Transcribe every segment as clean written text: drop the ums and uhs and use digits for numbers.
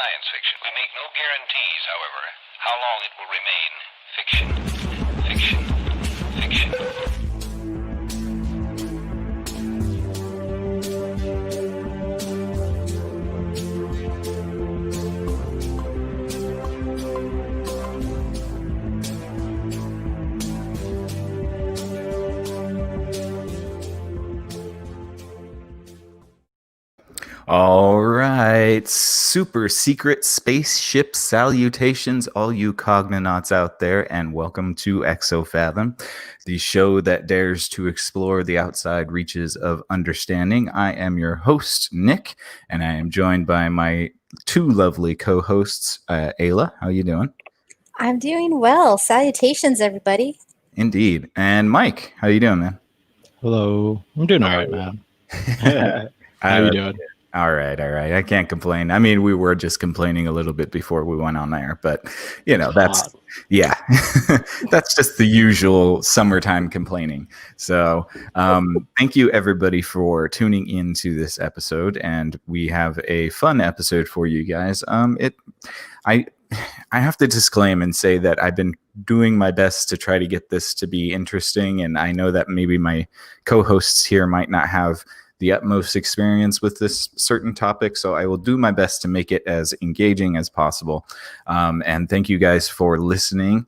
science fiction. We make no guarantees, however, how long it will remain fiction. Fiction. All right, super secret spaceship salutations, all you cognonauts out there, and welcome to Exofathom, the show that dares to explore the outside reaches of understanding. I am your host, Nick, and I am joined by my two lovely co-hosts, Ayla. How you doing? I'm doing well. Salutations, everybody. Indeed. And Mike, how you doing, man? Hello. I'm doing all right, man. How you doing? All right. I can't complain. I mean, we were just complaining a little bit before we went on air, but that's that's just the usual summertime complaining. So thank you everybody for tuning into this episode, and we have a fun episode for you guys. I have to disclaim and say that I've been doing my best to try to get this to be interesting, and I know that maybe my co-hosts here might not have the utmost experience with this certain topic, so I will do my best to make it as engaging as possible. And thank you guys for listening.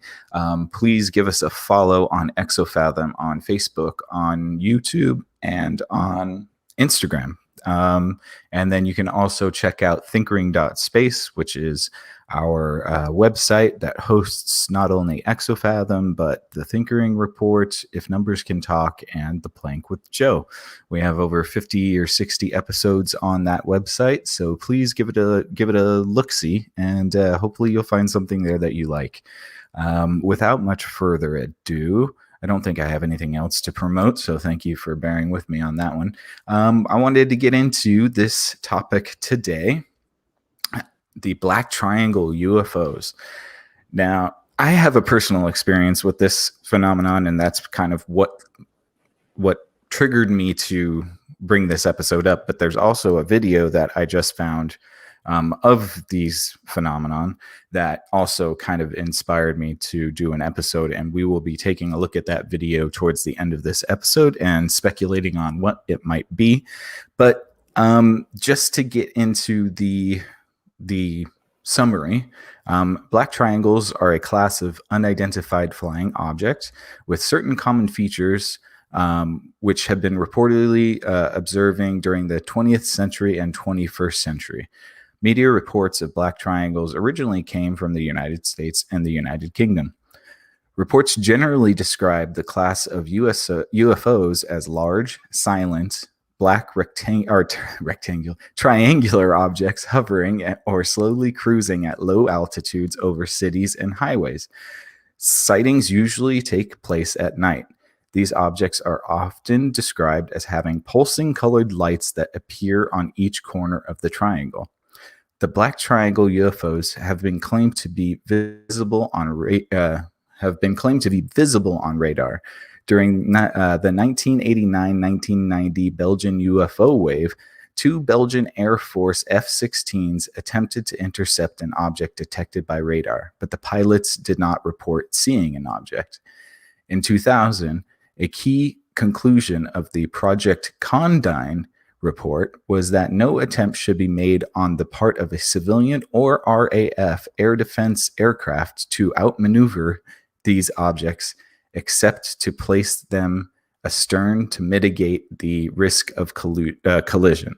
Please give us a follow on Exofathom on Facebook, on YouTube, and on Instagram. And then you can also check out thinkering.space, which is our website that hosts not only Exofathom, but the Thinkering Report, If Numbers Can Talk, and The Plank with Joe. We have over 50 or 60 episodes on that website, so please give it a look-see, and hopefully you'll find something there that you like. Without much further ado, I don't think I have anything else to promote, so thank you for bearing with me on that one. I wanted to get into this topic today, the Black Triangle UFOs. Now, I have a personal experience with this phenomenon, and that's kind of what triggered me to bring this episode up. But there's also a video that I just found of these phenomenon that also kind of inspired me to do an episode, and we will be taking a look at that video towards the end of this episode and speculating on what it might be. But just to get into the summary, black triangles are a class of unidentified flying object with certain common features which have been reportedly observing during the 20th century and 21st century. Media reports of black triangles originally came from the United States and the United Kingdom. Reports generally describe the class of UFOs as large, silent, black triangular objects hovering or slowly cruising at low altitudes over cities and highways. Sightings usually take place at night. These objects are often described as having pulsing colored lights that appear on each corner of the triangle. The Black Triangle UFOs have been claimed to be visible on radar during the 1989-1990 Belgian UFO wave. Two Belgian Air Force F-16s attempted to intercept an object detected by radar, but the pilots did not report seeing an object. In 2000, a key conclusion of the Project Condign report was that no attempt should be made on the part of a civilian or RAF air defense aircraft to outmaneuver these objects, except to place them astern to mitigate the risk of collision.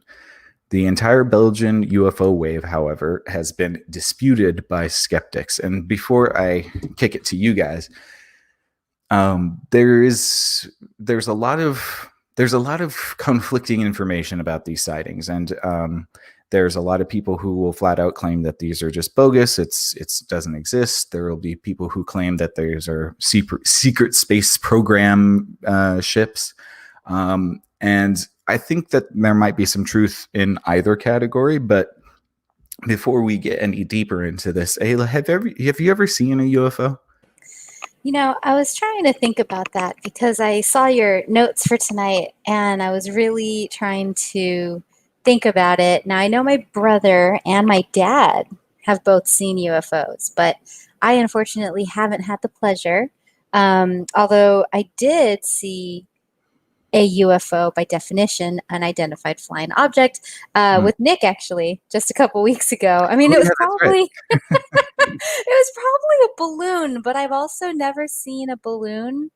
The entire Belgian UFO wave, however, has been disputed by skeptics. And before I kick it to you guys, there's a lot of conflicting information about these sightings, and there's a lot of people who will flat out claim that these are just bogus. It doesn't exist. There will be people who claim that these are secret space program ships, and I think that there might be some truth in either category. But before we get any deeper into this, Ayla, have you ever seen a UFO? You know, I was trying to think about that because I saw your notes for tonight and I was really trying to think about it. Now, I know my brother and my dad have both seen UFOs, but I unfortunately haven't had the pleasure. Although I did see a UFO, by definition, unidentified flying object, with Nick actually just a couple weeks ago. I mean, it was probably it was probably a balloon, but I've also never seen a balloon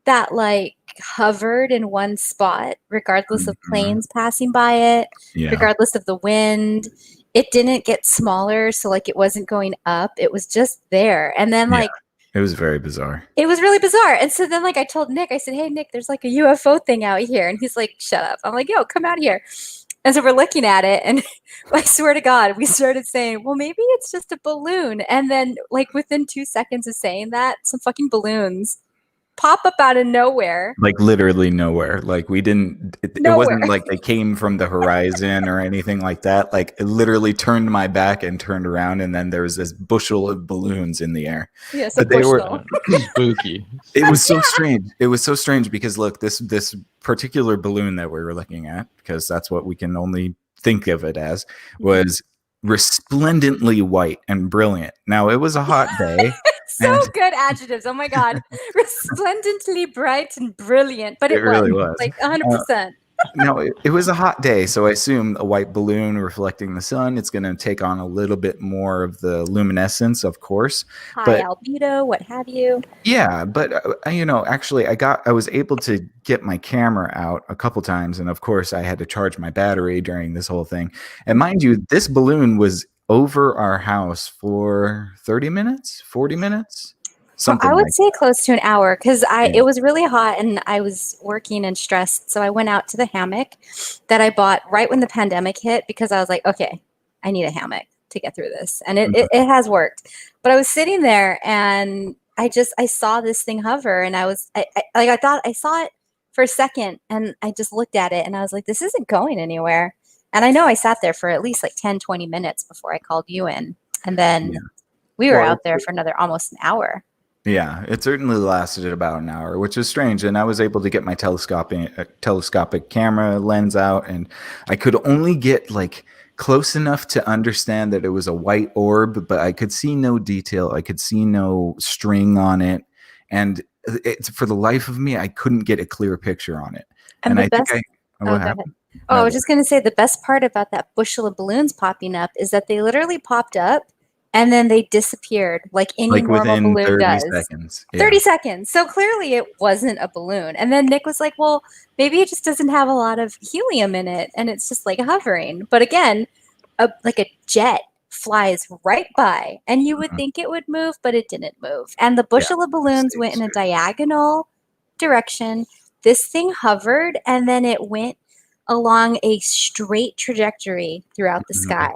that like hovered in one spot, regardless of planes passing by it, regardless of the wind. It didn't get smaller, so like it wasn't going up. It was just there, and then like. It was very bizarre. It was really bizarre. And so then like I told Nick, I said, hey, Nick, there's like a UFO thing out here. And he's like, shut up. I'm like, yo, come out here. And so we're looking at it. And I swear to God, we started saying, well, maybe it's just a balloon. And then like within 2 seconds of saying that, some fucking balloons pop up out of nowhere. Like literally nowhere. Like we didn't, it wasn't like they came from the horizon or anything like that. Like it literally turned my back and turned around, and then there was this bushel of balloons in the air. Yes, but they were spooky. It was so strange. It was so strange because look, this particular balloon that we were looking at, because that's what we can only think of it as, was resplendently white and brilliant. Now it was a hot day. So good adjectives. Oh my God. Resplendently bright and brilliant. But it really was. Like 100%. No, it was a hot day. So I assume a white balloon reflecting the sun, it's going to take on a little bit more of the luminescence, of course. High albedo, what have you. Yeah. But, actually I was able to get my camera out a couple times. And of course I had to charge my battery during this whole thing. And mind you, this balloon was over our house for 30 minutes, 40 minutes. I would say close to an hour, because it was really hot and I was working and stressed. So I went out to the hammock that I bought right when the pandemic hit, because I was like, okay, I need a hammock to get through this. And it has worked. But I was sitting there and I saw this thing hover, and I thought I saw it for a second, and I just looked at it and I was like, this isn't going anywhere. And I know I sat there for at least like 10, 20 minutes before I called you in. And then we were out there for another almost an hour. Yeah, it certainly lasted about an hour, which is strange. And I was able to get my telescopic camera lens out, and I could only get like close enough to understand that it was a white orb, but I could see no detail. I could see no string on it. And for the life of me, I couldn't get a clear picture on it. And I think what happened? I was just going to say, the best part about that bushel of balloons popping up is that they literally popped up and then they disappeared like any normal balloon does. 30 seconds. Yeah. 30 seconds. So clearly it wasn't a balloon. And then Nick was like, well, maybe it just doesn't have a lot of helium in it and it's just like hovering. But again, like a jet flies right by, and you would think it would move, but it didn't move. And the bushel of balloons went in a diagonal direction. This thing hovered, and then it went along a straight trajectory throughout the sky.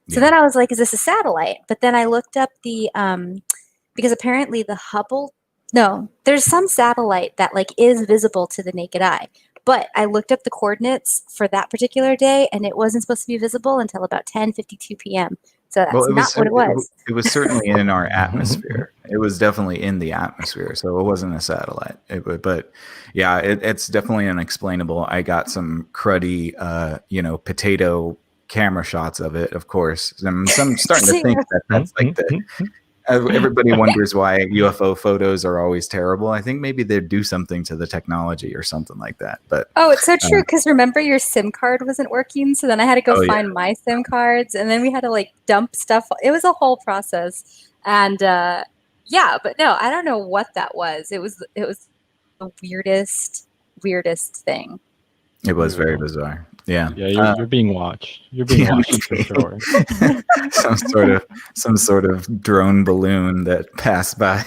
So then I was like, is this a satellite? But then I looked up because apparently the Hubble, there's some satellite that like is visible to the naked eye. But I looked up the coordinates for that particular day, and it wasn't supposed to be visible until about 10:52 p.m. So that's not what it was. It was certainly in our atmosphere. It was definitely in the atmosphere. So it wasn't a satellite. But yeah, it's definitely unexplainable. I got some cruddy, potato camera shots of it, of course. I'm starting to think that that's like everybody wonders why UFO photos are always terrible. I think maybe they do something to the technology or something like that. But it's so true, because remember your SIM card wasn't working, so then I had to go find my SIM cards, and then we had to like dump stuff. It was a whole process, and but no, I don't know what that was. It was the weirdest thing. It was very bizarre. Yeah. Yeah, you're being watched. You're being watched for sure. some sort of drone balloon that passed by.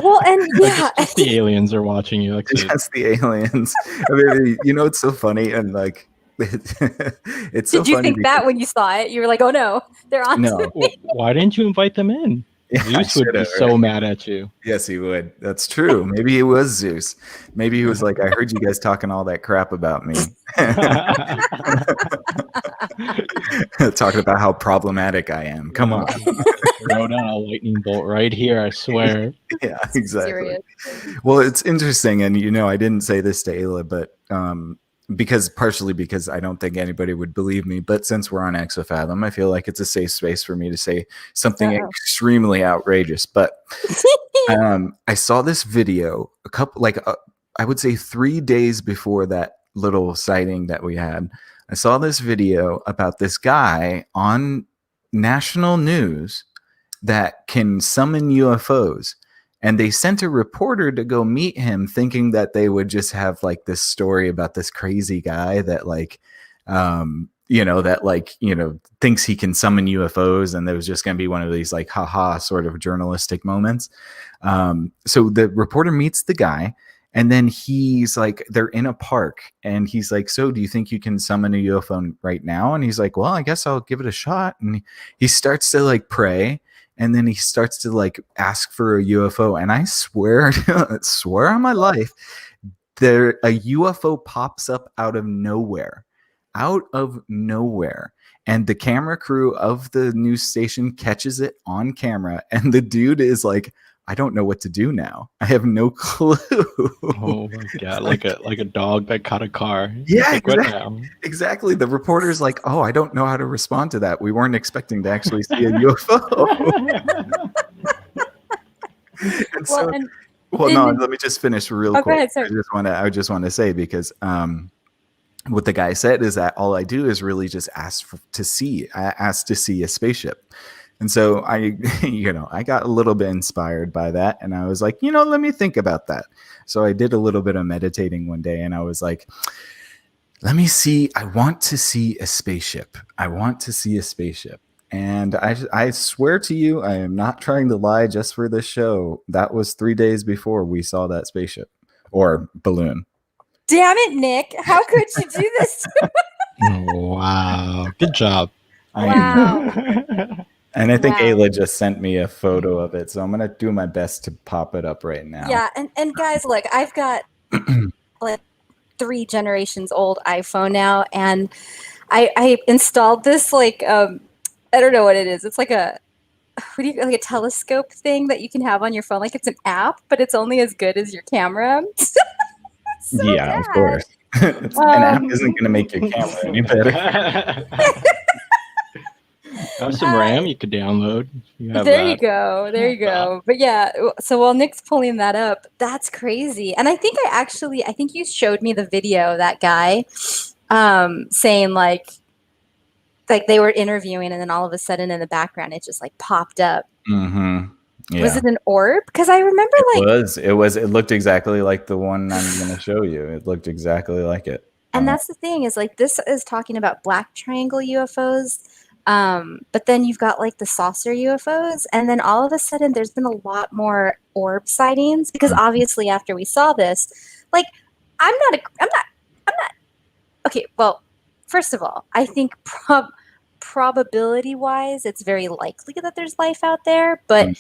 Well, and just the aliens are watching you. Like just the aliens. I mean, it's so funny, and like it's so funny. Did you think that when you saw it, you were like, "Oh no, they're on"? No. Why didn't you invite them in? Yeah, Zeus would be so mad at you. Yes, he would. That's true. Maybe it was Zeus. Maybe he was like, I heard you guys talking all that crap about me. Talking about how problematic I am. Come on. Throw down a lightning bolt right here, I swear. Yeah, exactly. Well, it's interesting. And, I didn't say this to Ayla, but partially because I don't think anybody would believe me, but since we're on Exofathom, I feel like it's a safe space for me to say something extremely outrageous. But I saw this video I would say 3 days before that little sighting that we had. I saw this video about this guy on national news that can summon UFOs. And they sent a reporter to go meet him thinking that they would just have like this story about this crazy guy that thinks he can summon UFOs. And there was just going to be one of these like, haha, sort of journalistic moments. So the reporter meets the guy, and then he's like, they're in a park, and he's like, so do you think you can summon a UFO right now? And he's like, well, I guess I'll give it a shot. And he starts to like pray. And then he starts to like ask for a UFO. And I swear on my life, a UFO pops up out of nowhere. And the camera crew of the news station catches it on camera. And the dude is like, I don't know what to do now. I have no clue. Oh my God. Like a dog that caught a car. Yeah, exactly. The reporter's like, oh, I don't know how to respond to that. We weren't expecting to actually see a UFO. Let me just finish real quick. Go ahead, I just want to say, because what the guy said is that all I do is really just ask to see a spaceship. And so I got a little bit inspired by that, and I was like, let me think about that. So I did a little bit of meditating one day, and I was like, let me see. I want to see a spaceship. And I swear to you, I am not trying to lie just for this show. That was 3 days before we saw that spaceship or balloon. Damn it, Nick. How could you do this? Wow. Good job. Wow. And I think Ayla just sent me a photo of it, so I'm gonna do my best to pop it up right now. Yeah, and guys, look, I've got like 3 generations old iPhone now, and I installed this like I don't know what it is. It's like a telescope thing that you can have on your phone. Like it's an app, but it's only as good as your camera. Yeah, of course. An app isn't gonna make your camera any better. Have some RAM you could download. You go. But yeah, so while Nick's pulling that up, that's crazy. And I think you showed me the video, that guy saying like they were interviewing, and then all of a sudden in the background it just like popped up. Mm-hmm. Yeah. Was it an orb? Because I remember it looked exactly like the one I'm going to show you. It looked exactly like it. And that's the thing, is like, this is talking about black triangle UFOs. But then you've got like the saucer UFOs, and then all of a sudden there's been a lot more orb sightings, because obviously after we saw this, like, I'm not okay. Well, first of all, I think probability wise, it's very likely that there's life out there, but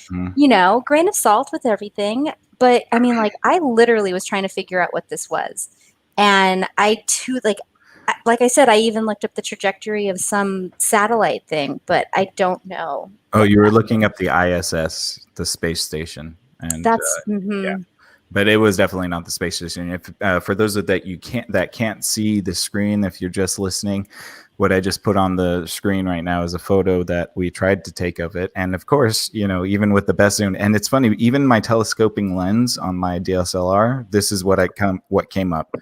grain of salt with everything. But I mean, like, I literally was trying to figure out what this was. And I too, like I said, I even looked up the trajectory of some satellite thing, but I don't know. Oh, you were looking up the ISS, the space station, and that's yeah. But it was definitely not the space station. If for those that can't see the screen, if you're just listening, what I just put on the screen right now is a photo that we tried to take of it, and of course, even with the best zoom, and it's funny, even my telescoping lens on my DSLR, this is what came up.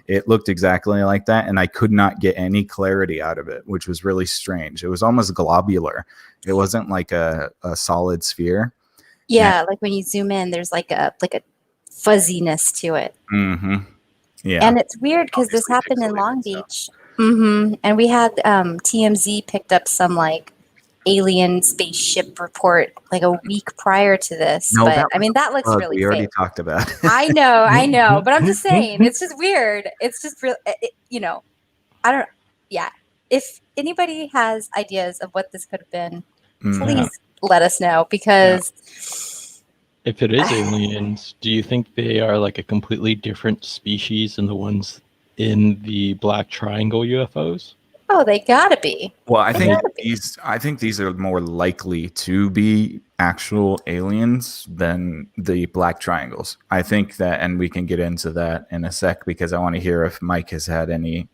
It looked exactly like that, and I could not get any clarity out of it, which was really strange. It was almost globular. It wasn't like a solid sphere. Yeah, like when you zoom in, there's like a fuzziness to it. Mm-hmm. Yeah, and it's weird because this happened in Long Beach, and we had TMZ picked up some like alien spaceship report like a week prior to this. No, but I mean, that looks really we already fake. Talked about it. I know, but I'm just saying, it's just weird. It's just real, I don't. Yeah, if anybody has ideas of what this could have been, please let us know, because if it is aliens, do you think they are like a completely different species than the ones in the black triangle UFOs? Oh, they gotta be. Well, I think these are more likely to be actual aliens than the black triangles. I think that, and we can get into that in a sec because I want to hear if Mike has had any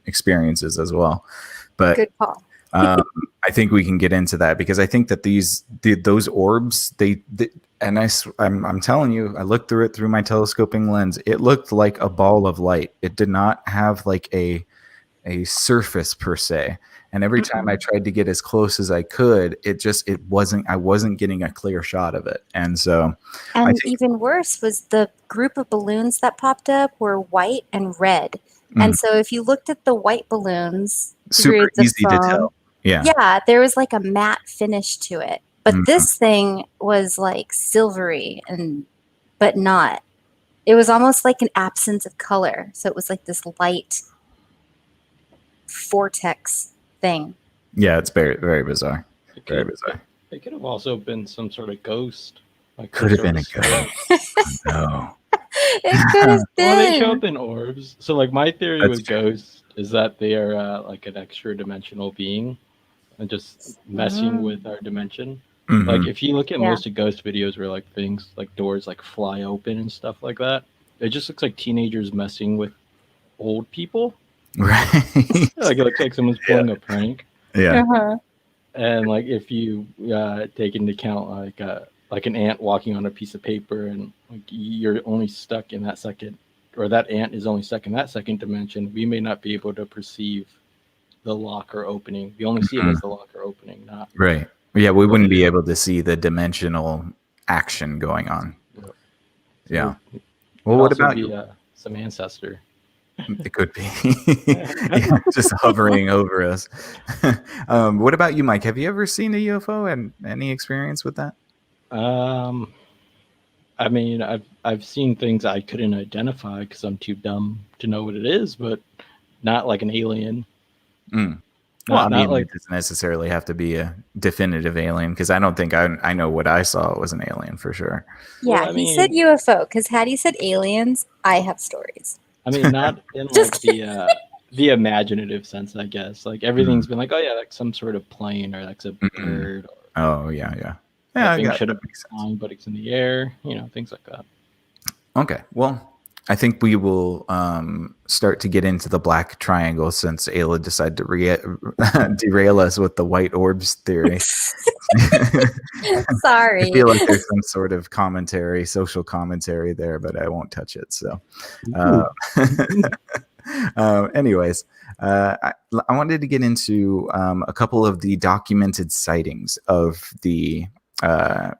experiences as well. But Good call. I think we can get into that because I think that those orbs, I'm telling you, I looked through it through my telescoping lens. It looked like a ball of light. It did not have like a surface per se. And every time I tried to get as close as I could, I wasn't getting a clear shot of it. And so And even worse was the group of balloons that popped up were white and red. And so if you looked at the white balloons, super easy to tell. Yeah, there was like a matte finish to it. But this thing was like silvery but not. It was almost like an absence of color. So it was like this light vortex thing. Yeah, it's very, very bizarre. Very bizarre. It could have also been some sort of ghost. Like could have been a ghost. No. It could have been. Well, they show up in orbs. So, like, my theory with ghosts is that they are like an extra dimensional being and just messing with our dimension. Like, if you look at most of ghost videos where, like, things like doors like fly open and stuff like that, it just looks like teenagers messing with old people. Right. Like, it looks like someone's pulling a prank. Yeah. And like, if you take into account like an ant walking on a piece of paper, and like you're only stuck in that second, or that ant is only stuck in that second dimension, we may not be able to perceive the locker opening. We only see it as the locker opening, not right. Yeah, we wouldn't be able to see the dimensional action going on. Yeah. Well, what about you? Some ancestor? It could be just hovering over us. What about you, Mike? Have you ever seen a UFO and any experience with that? I mean, I've seen things I couldn't identify because I'm too dumb to know what it is, but not like an alien. Well, I mean, it doesn't necessarily have to be a definitive alien because I don't think I know what I saw was an alien for sure. Yeah, well, he said UFO because had he said aliens, I have stories. I mean, not in like the imaginative sense, I guess. Like everything's been like, oh yeah, like some sort of plane or like a bird. Or, oh yeah. Thing should have been flying, but it's in the air. You know, things like that. Okay, well, I think we will start to get into the black triangle since Ayla decided to derail us with the white orbs theory. Sorry. I feel like there's some sort of social commentary there, but I won't touch it. So, anyways, I wanted to get into a couple of the documented sightings of the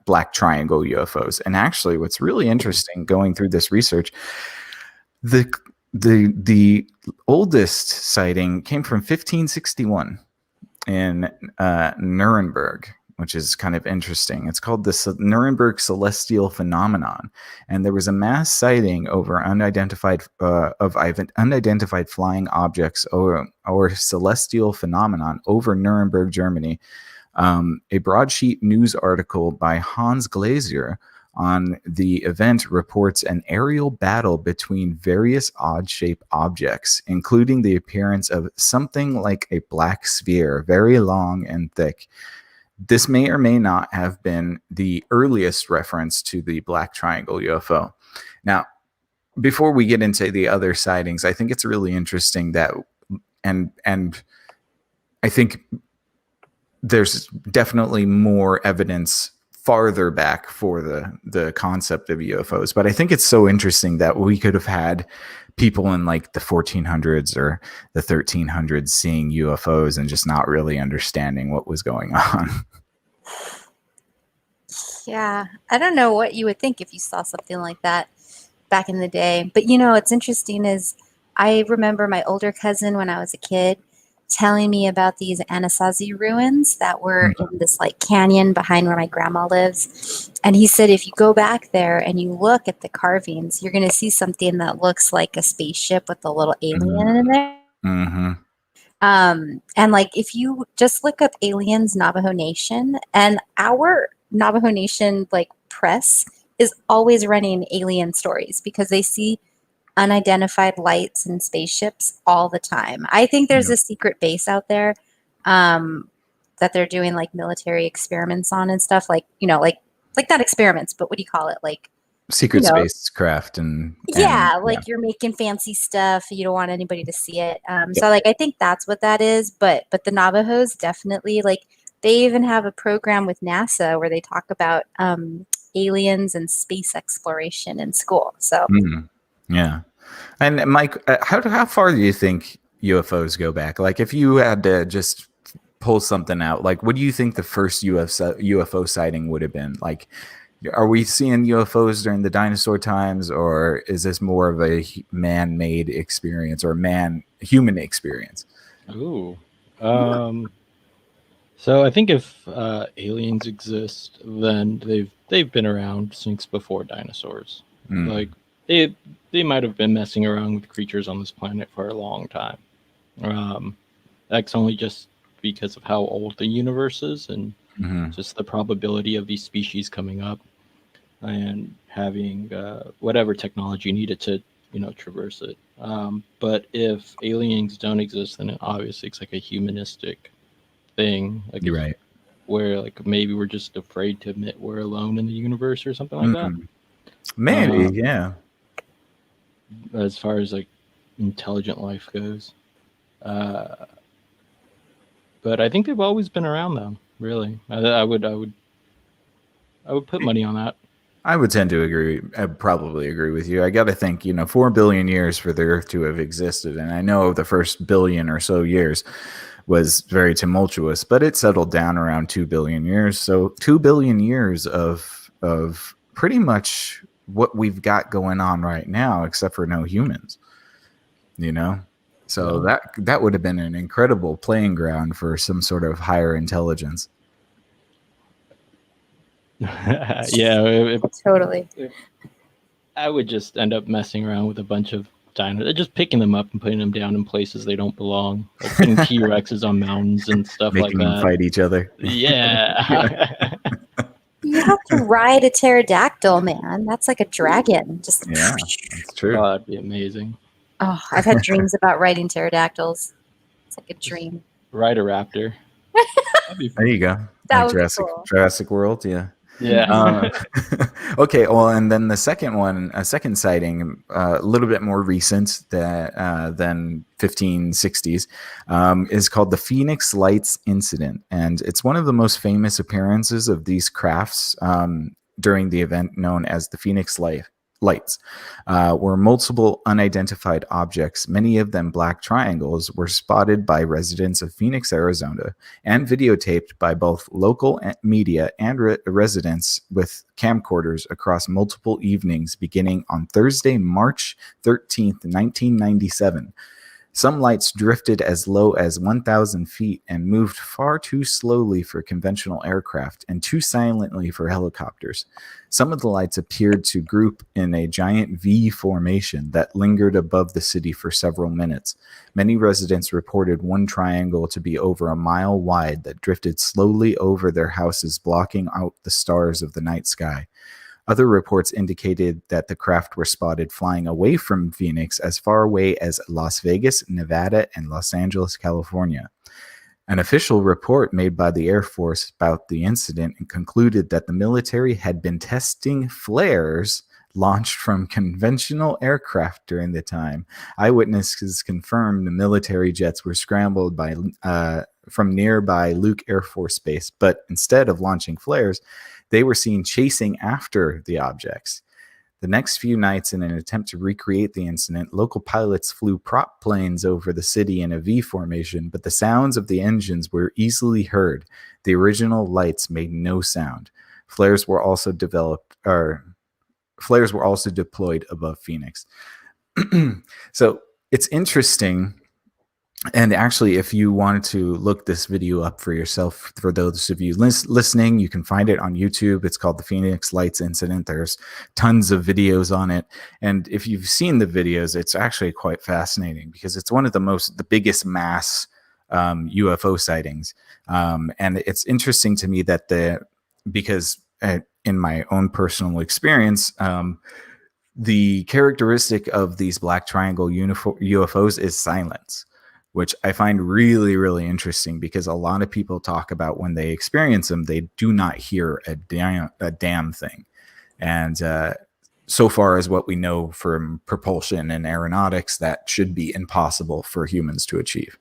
black triangle UFOs. And actually, what's really interesting going through this research, the oldest sighting came from 1561 in Nuremberg, which is kind of interesting. It's called the Nuremberg celestial phenomenon, and there was a mass sighting over unidentified flying objects or celestial phenomenon over Nuremberg, Germany. A broadsheet news article by Hans Glaser on the event reports an aerial battle between various odd-shaped objects, including the appearance of something like a black sphere, very long and thick. This may or may not have been the earliest reference to the black triangle UFO. Now, before we get into the other sightings, I think it's really interesting that, and I think there's definitely more evidence farther back for the concept of UFOs, but I think it's so interesting that we could have had people in like the 1400s or the 1300s seeing UFOs and just not really understanding what was going on. Yeah, I don't know what you would think if you saw something like that back in the day. But you know, what's interesting is I remember my older cousin when I was a kid telling me about these Anasazi ruins that were in this like canyon behind where my grandma lives. And he said, if you go back there and you look at the carvings, you're going to see something that looks like a spaceship with a little alien in there. And like, if you just look up aliens, Navajo Nation, and our Navajo Nation, like press is always running alien stories because they see unidentified lights and spaceships all the time. I think there's a secret base out there. that they're doing like military experiments on and stuff, like, you know, like not experiments, but what do you call it? Like secret spacecraft and like you're making fancy stuff. You don't want anybody to see it. Yep. So like I think that's what that is. But the Navajos definitely, like, they even have a program with NASA where they talk about aliens and space exploration in school. So yeah. And Mike, how far do you think UFOs go back? Like, if you had to just pull something out, like, what do you think the first UFO sighting would have been? Like, are we seeing UFOs during the dinosaur times, or is this more of a man-made experience or human experience? Ooh. So I think if aliens exist, then they've been around since before dinosaurs. Like they might have been messing around with creatures on this planet for a long time. That's only just because of how old the universe is and just the probability of these species coming up and having whatever technology needed to, you know, traverse it. But if aliens don't exist, then obviously it's like a humanistic thing. Like, you're right. Where like maybe we're just afraid to admit we're alone in the universe or something like that. Maybe, yeah. As far as like intelligent life goes. But I think they've always been around, though. Really, I would put money on that. I would tend to agree. I'd probably agree with you. I got to think, 4 billion years for the Earth to have existed, and I know the first billion or so years was very tumultuous, but it settled down around 2 billion years. So 2 billion years of pretty much what we've got going on right now, except for no humans. So that would have been an incredible playing ground for some sort of higher intelligence. Yeah, totally. I would just end up messing around with a bunch of dinosaurs, just picking them up and putting them down in places they don't belong, like putting T-Rexes on mountains and stuff Making like that. Them fight each other. Yeah. You have to ride a pterodactyl, man. That's like a dragon. Just that's true. Oh, that'd be amazing. Oh, I've had dreams about riding pterodactyls. It's like a dream. Ride a raptor. There you go. That like would be cool. Jurassic World, yeah. Yeah. Okay, well, and then the second one, a second sighting, a little bit more recent than 1560s, is called the Phoenix Lights Incident. And it's one of the most famous appearances of these crafts during the event known as the Phoenix Lights, where multiple unidentified objects, many of them black triangles, were spotted by residents of Phoenix, Arizona, and videotaped by both local media and residents with camcorders across multiple evenings beginning on Thursday, March 13th, 1997. Some lights drifted as low as 1,000 feet and moved far too slowly for conventional aircraft and too silently for helicopters. Some of the lights appeared to group in a giant V formation that lingered above the city for several minutes. Many residents reported one triangle to be over a mile wide that drifted slowly over their houses, blocking out the stars of the night sky. Other reports indicated that the craft were spotted flying away from Phoenix as far away as Las Vegas, Nevada, and Los Angeles, California. An official report made by the Air Force about the incident concluded that the military had been testing flares launched from conventional aircraft during the time. Eyewitnesses confirmed the military jets were scrambled from nearby Luke Air Force Base, but instead of launching flares, they were seen chasing after the objects. The next few nights, in an attempt to recreate the incident, local pilots flew prop planes over the city in a V formation, but the sounds of the engines were easily heard. The original lights made no sound. Flares were also deployed above Phoenix. So it's interesting. And actually, if you wanted to look this video up for yourself, for those of you listening, you can find it on YouTube. It's called the Phoenix Lights Incident. There's tons of videos on it. And if you've seen the videos, it's actually quite fascinating because it's one of the biggest mass UFO sightings. And it's interesting to me because in my own personal experience, the characteristic of these black triangle UFOs is silence. which I find really, really interesting because a lot of people talk about when they experience them, they do not hear a damn thing. And so far as what we know from propulsion and aeronautics, that should be impossible for humans to achieve.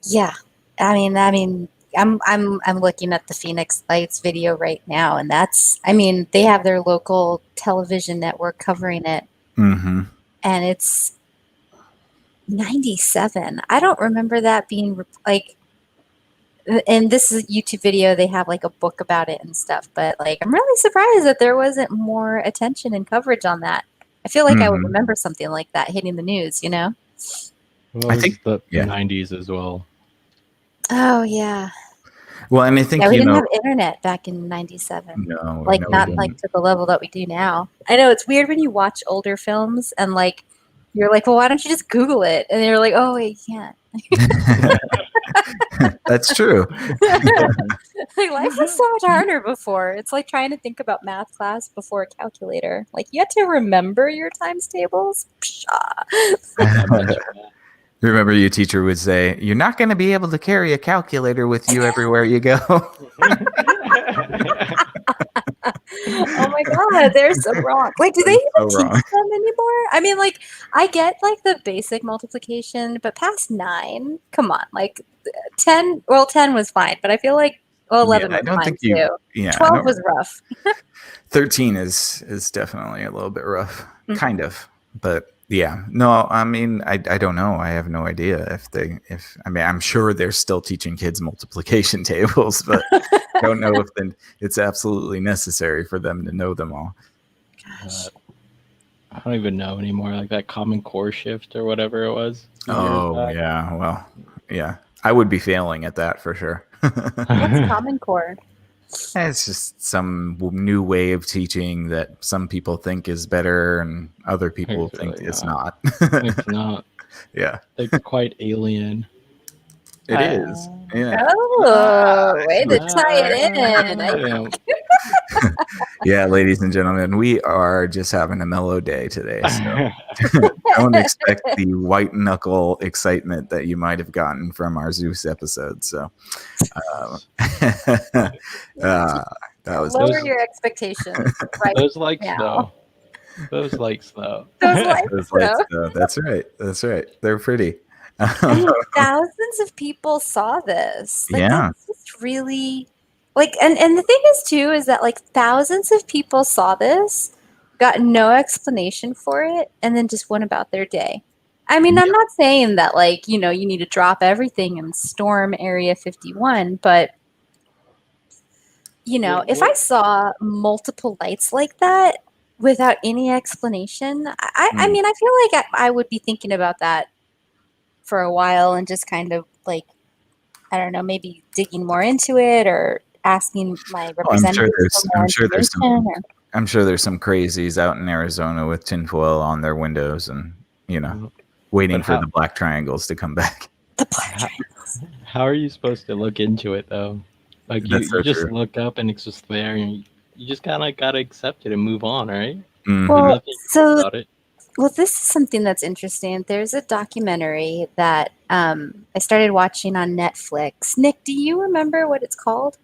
Yeah, I mean, I'm looking at the Phoenix Lights video right now, and they have their local television network covering it, Mm-hmm. and it's 97. I don't remember that being like. And this is a YouTube video. They have like a book about it and stuff, but like I'm really surprised that there wasn't more attention and coverage on that. I feel like I would remember something like that hitting the news, you know? Well, I think the 90s as well. Oh yeah. Well, and I think we didn't have internet back in 97. No, like not like to the level that we do now. I know it's weird when you watch older films and like you're like, well, why don't you just Google it? And you're like, oh wait, you can't. That's true. Like, life was so much harder before. It's like trying to think about math class before a calculator. Like you had to remember your times tables. Remember your teacher would say, you're not going to be able to carry a calculator with you everywhere you go. Oh my God, they're so wrong. Like, do they even teach them anymore? I mean, like, I get like the basic multiplication, but past 9, come on, like 10. Well, 10 was fine, but I feel like 11 was fine too. 12 was rough. 13 is definitely a little bit rough, kind of, but. Yeah, no, I mean, I don't know. I have no idea I'm sure they're still teaching kids multiplication tables, but I don't know if it's absolutely necessary for them to know them all. Gosh. I don't even know anymore, like that Common Core shift or whatever it was. Oh, yeah. Well, yeah, I would be failing at that for sure. What's Common Core? It's just some new way of teaching that some people think is better and other people think it's not. It's not. Yeah. It's quite alien. It is. Yeah. Oh, way to tie it in. Yeah, ladies and gentlemen, we are just having a mellow day today. So don't expect the white knuckle excitement that you might have gotten from our Zeus episode. So that was lower your expections. Right. Those likes though. Those likes though. Those likes though. That's right. That's right. They're pretty. And thousands of people saw this. Like, that's just really like, and the thing is too, is that like thousands of people saw this, got no explanation for it, and then just went about their day. I mean, I'm not saying that like, you need to drop everything and storm Area 51, but if I saw multiple lights like that without any explanation, I mean, I feel like I would be thinking about that for a while and just kind of like, I don't know, maybe digging more into it or asking my representatives. I'm sure there's some crazies out in Arizona with tinfoil on their windows and, waiting for the black triangles to come back. The black triangles. How are you supposed to look into it though? Like you just look up and it's just there and you just kind of got to accept it and move on, right? Well, this is something that's interesting. There's a documentary that I started watching on Netflix. Nick, do you remember what it's called?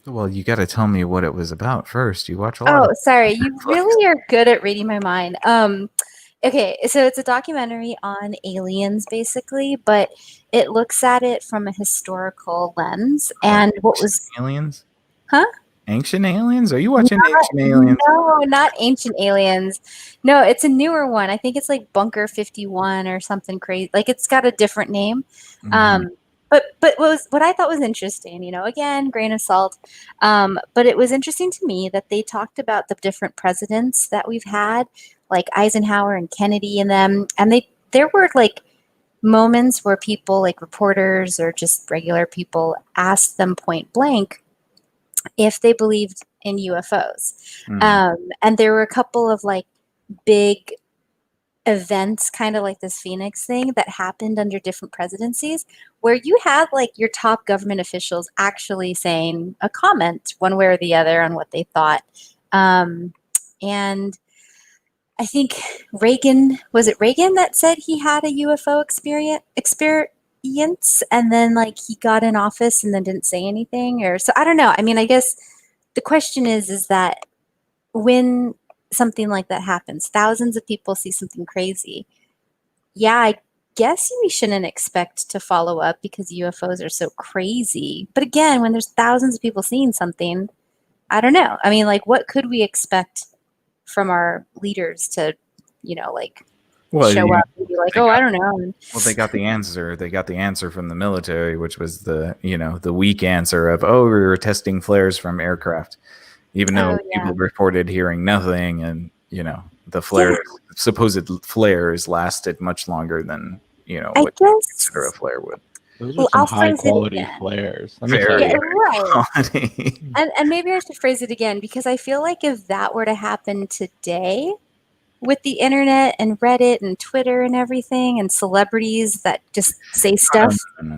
Well, you got to tell me what it was about first. You watch a lot. Oh, sorry. You really are good at reading my mind. Okay, so it's a documentary on aliens, basically, but it looks at it from a historical lens. And what was aliens? Huh? Ancient aliens? Are you watching Ancient Aliens? No, not Ancient Aliens. No, it's a newer one. I think it's like Bunker 51 or something crazy. Like it's got a different name. But what I thought was interesting, again, grain of salt. But it was interesting to me that they talked about the different presidents that we've had, like Eisenhower and Kennedy and them. And there were like moments where people, like reporters or just regular people, asked them point blank if they believed in UFOs. And there were a couple of like big events, kind of like this Phoenix thing that happened under different presidencies, where you had like your top government officials actually saying a comment one way or the other on what they thought. And I think was it Reagan that said he had a UFO experience, and then like he got in office and then didn't say anything, or so I don't know. I mean, I guess the question is that when something like that happens, thousands of people see something crazy. Yeah, I guess we shouldn't expect to follow up because UFOs are so crazy. But again, when there's thousands of people seeing something, I don't know. I mean, like, what could we expect from our leaders to, like show up and be like, oh, I don't know. Well, they got the answer. They got the answer from the military, which was the weak answer of, oh, we were testing flares from aircraft, even though people reported hearing nothing, and the supposed flares lasted much longer than what you consider a flare would. Those are some high quality flares. Right. And maybe I should phrase it again, because I feel like if that were to happen today, with the internet and Reddit and Twitter and everything, and celebrities that just say stuff,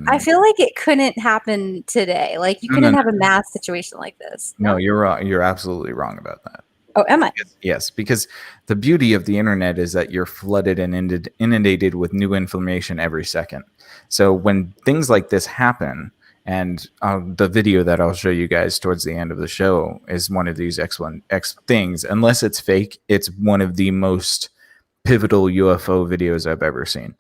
I feel like it couldn't happen today. Like, you couldn't have a mass situation like this. No, you're wrong. You're absolutely wrong about that. Oh, am I? Yes, because the beauty of the internet is that you're flooded and inundated with new information every second. So when things like this happen, and the video that I'll show you guys towards the end of the show is one of these X things. Unless it's fake, it's one of the most pivotal UFO videos I've ever seen.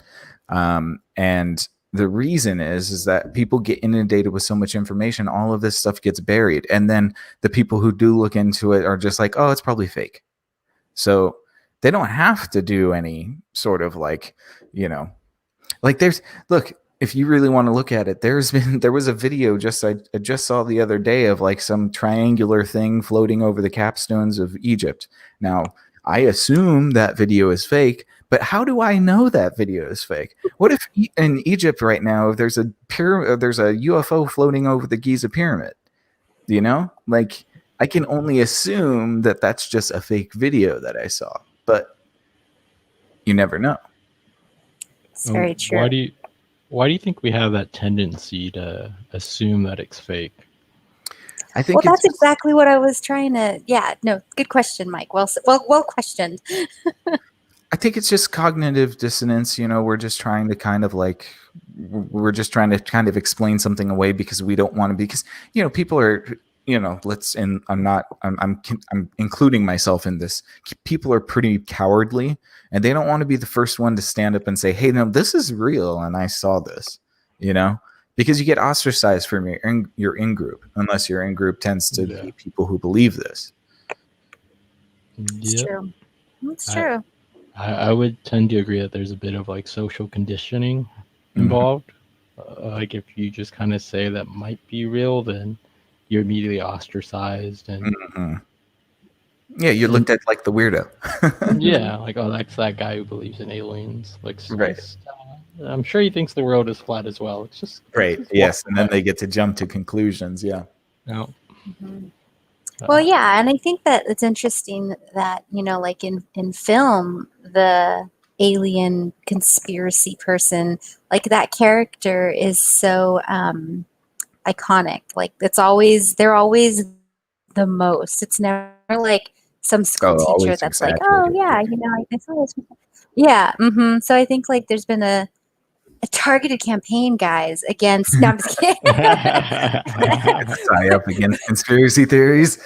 And the reason is that people get inundated with so much information, all of this stuff gets buried. And then the people who do look into it are just like, oh, it's probably fake. So they don't have to do any sort of like, if you really want to look at it, there was a video I just saw the other day of like some triangular thing floating over the capstones of Egypt. Now, I assume that video is fake, but how do I know that video is fake? What if in Egypt right now, there's a UFO floating over the Giza pyramid? Like, I can only assume that that's just a fake video that I saw, but you never know. It's very true. Why do you think we have that tendency to assume that it's fake? I think that's exactly what I was trying to. Yeah, no, good question, Mike. Well questioned. I think it's just cognitive dissonance. We're just trying to kind of explain something away because we don't want to. Because people are. I'm including myself in this. People are pretty cowardly, and they don't want to be the first one to stand up and say, hey, no, this is real, and I saw this, because you get ostracized from your in-group, unless your in-group tends to be people who believe this. It's true. It's true. I would tend to agree that there's a bit of like social conditioning involved. Like, if you just kind of say that might be real, then you're immediately ostracized, and you're looked at like the weirdo. Like, oh, that's that guy who believes in aliens. Like, right. I'm sure he thinks the world is flat as well. It's just great. Yes, and then they get to jump to conclusions. Yeah. No. Well, yeah, and I think that it's interesting that like in film, the alien conspiracy person, like that character is so iconic. Like, they're always the most. It's never like some school teacher that's like, oh yeah, I saw this. Yeah. So I think like there's been a targeted campaign, guys, against. No, I'm just kidding. Tie up against conspiracy theories.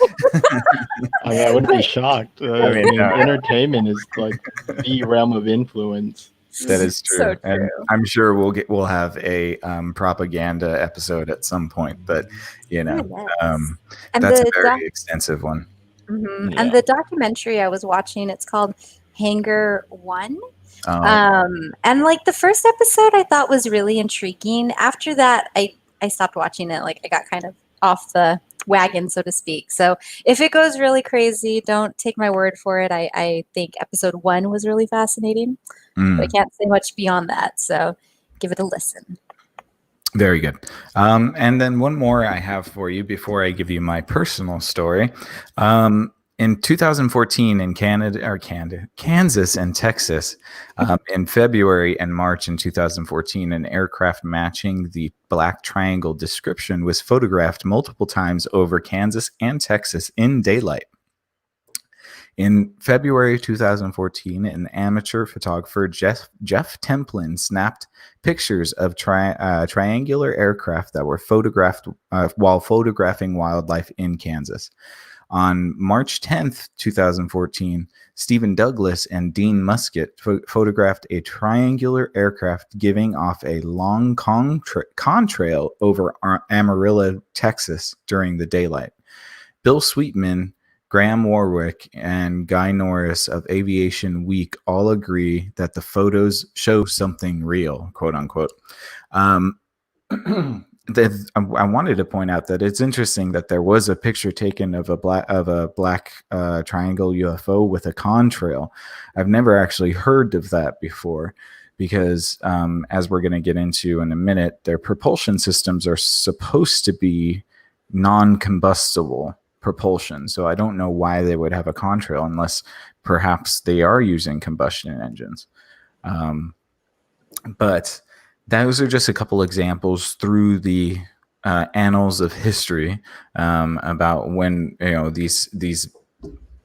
I wouldn't be shocked. Entertainment is like the realm of influence. That is true. So true. And I'm sure we'll have a propaganda episode at some point, but that's a very extensive one. Yeah. And the documentary I was watching, it's called Hangar One. And like the first episode I thought was really intriguing. After that, I stopped watching it. Like, I got kind of off the wagon, so to speak. So if it goes really crazy, don't take my word for it. I think episode 1 was really fascinating. But I can't say much beyond that. So give it a listen. Very good. And then one more I have for you before I give you my personal story. In 2014 in Kansas and Texas, in February and March in 2014, an aircraft matching the black triangle description was photographed multiple times over Kansas and Texas in daylight. In February 2014, an amateur photographer, Jeff Templin, snapped pictures of triangular aircraft that were photographed while photographing wildlife in Kansas. On March 10th, 2014, Stephen Douglas and Dean Musket photographed a triangular aircraft giving off a long contrail over Amarillo, Texas during the daylight. Bill Sweetman, Graham Warwick, and Guy Norris of Aviation Week all agree that the photos show something real, quote unquote. I wanted to point out that it's interesting that there was a picture taken of a black triangle UFO with a contrail. I've never actually heard of that before, because as we're going to get into in a minute, their propulsion systems are supposed to be non-combustible propulsion. So I don't know why they would have a contrail unless perhaps they are using combustion engines. But those are just a couple examples through the annals of history about when these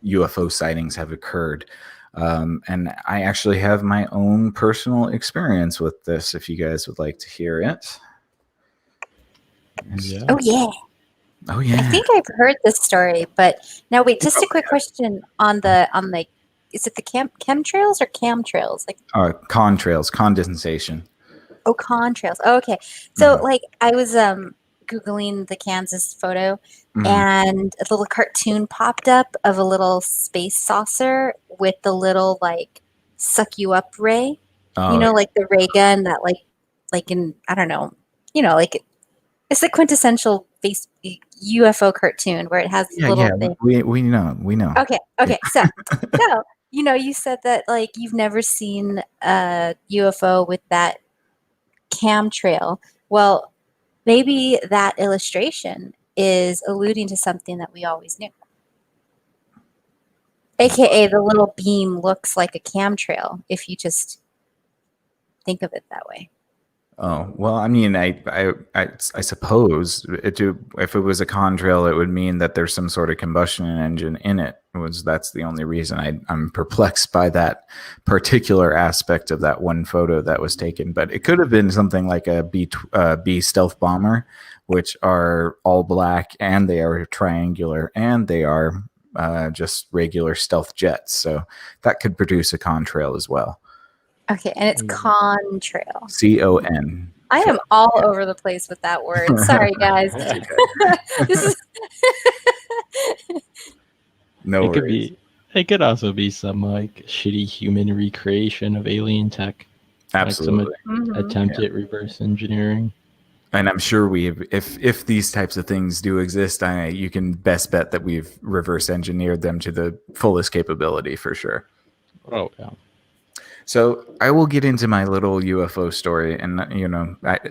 UFO sightings have occurred. And I actually have my own personal experience with this, if you guys would like to hear it. Yeah. Oh yeah. Oh yeah. I think I've heard this story, but now wait, just a quick question on the is it the chemtrails or camtrails? Like contrails, condensation. Oh, contrails. Oh, okay. So like I was Googling the Kansas photo and a little cartoon popped up of a little space saucer with the little like suck you up ray. Like the ray gun that like in I don't know, like it's the quintessential UFO cartoon where it has little thing. We know. Okay. So you said that like you've never seen a UFO with that camtrail. Well, maybe that illustration is alluding to something that we always knew. AKA the little beam looks like a camtrail if you just think of it that way. Oh, well, I mean, I suppose if it was a contrail, it would mean that there's some sort of combustion engine in it. That's the only reason I'm perplexed by that particular aspect of that one photo that was taken. But it could have been something like a B stealth bomber, which are all black and they are triangular and they are just regular stealth jets. So that could produce a contrail as well. Okay, and it's contrail. CON. I am all over the place with that word. Sorry, guys. This is no it worries. It could also be some like shitty human recreation of alien tech. Absolutely. Like some attempted reverse engineering. And I'm sure if these types of things do exist, you can best bet that we've reverse engineered them to the fullest capability for sure. Oh yeah. So I will get into my little UFO story, and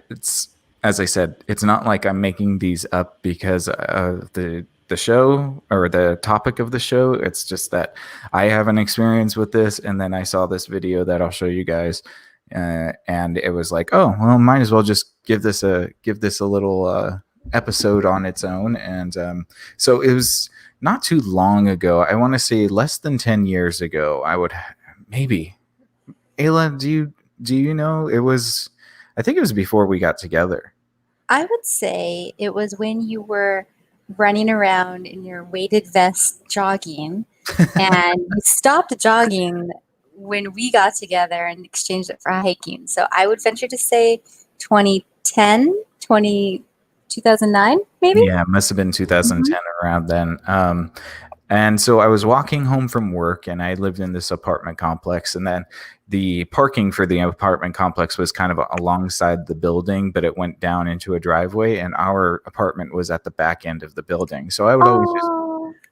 it's, as I said, it's not like I'm making these up because of the show or the topic of the show. It's just that I have an experience with this, and then I saw this video that I'll show you guys, and it was like, oh well, might as well just give this a little episode on its own. And so it was not too long ago. I want to say less than 10 years ago. I would maybe. Ayla, do you know? I think it was before we got together. I would say it was when you were running around in your weighted vest jogging and you stopped jogging when we got together and exchanged it for hiking. So I would venture to say 2010, 2009, maybe? Yeah, it must have been 2010 around then. And so I was walking home from work, and I lived in this apartment complex, and then the parking for the apartment complex was kind of alongside the building, but it went down into a driveway, and our apartment was at the back end of the building. So I would always just...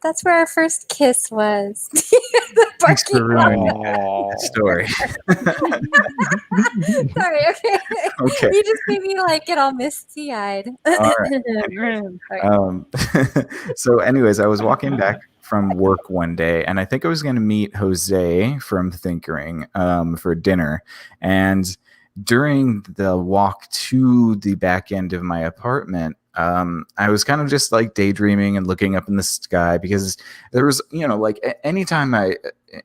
That's where our first kiss was. Thanks for ruining the story. Sorry, okay. You just made me get all misty-eyed. All right. So anyways, I was walking back from work one day, and I think I was going to meet Jose from Thinkering for dinner. And during the walk to the back end of my apartment, I was kind of just like daydreaming and looking up in the sky because there was, like anytime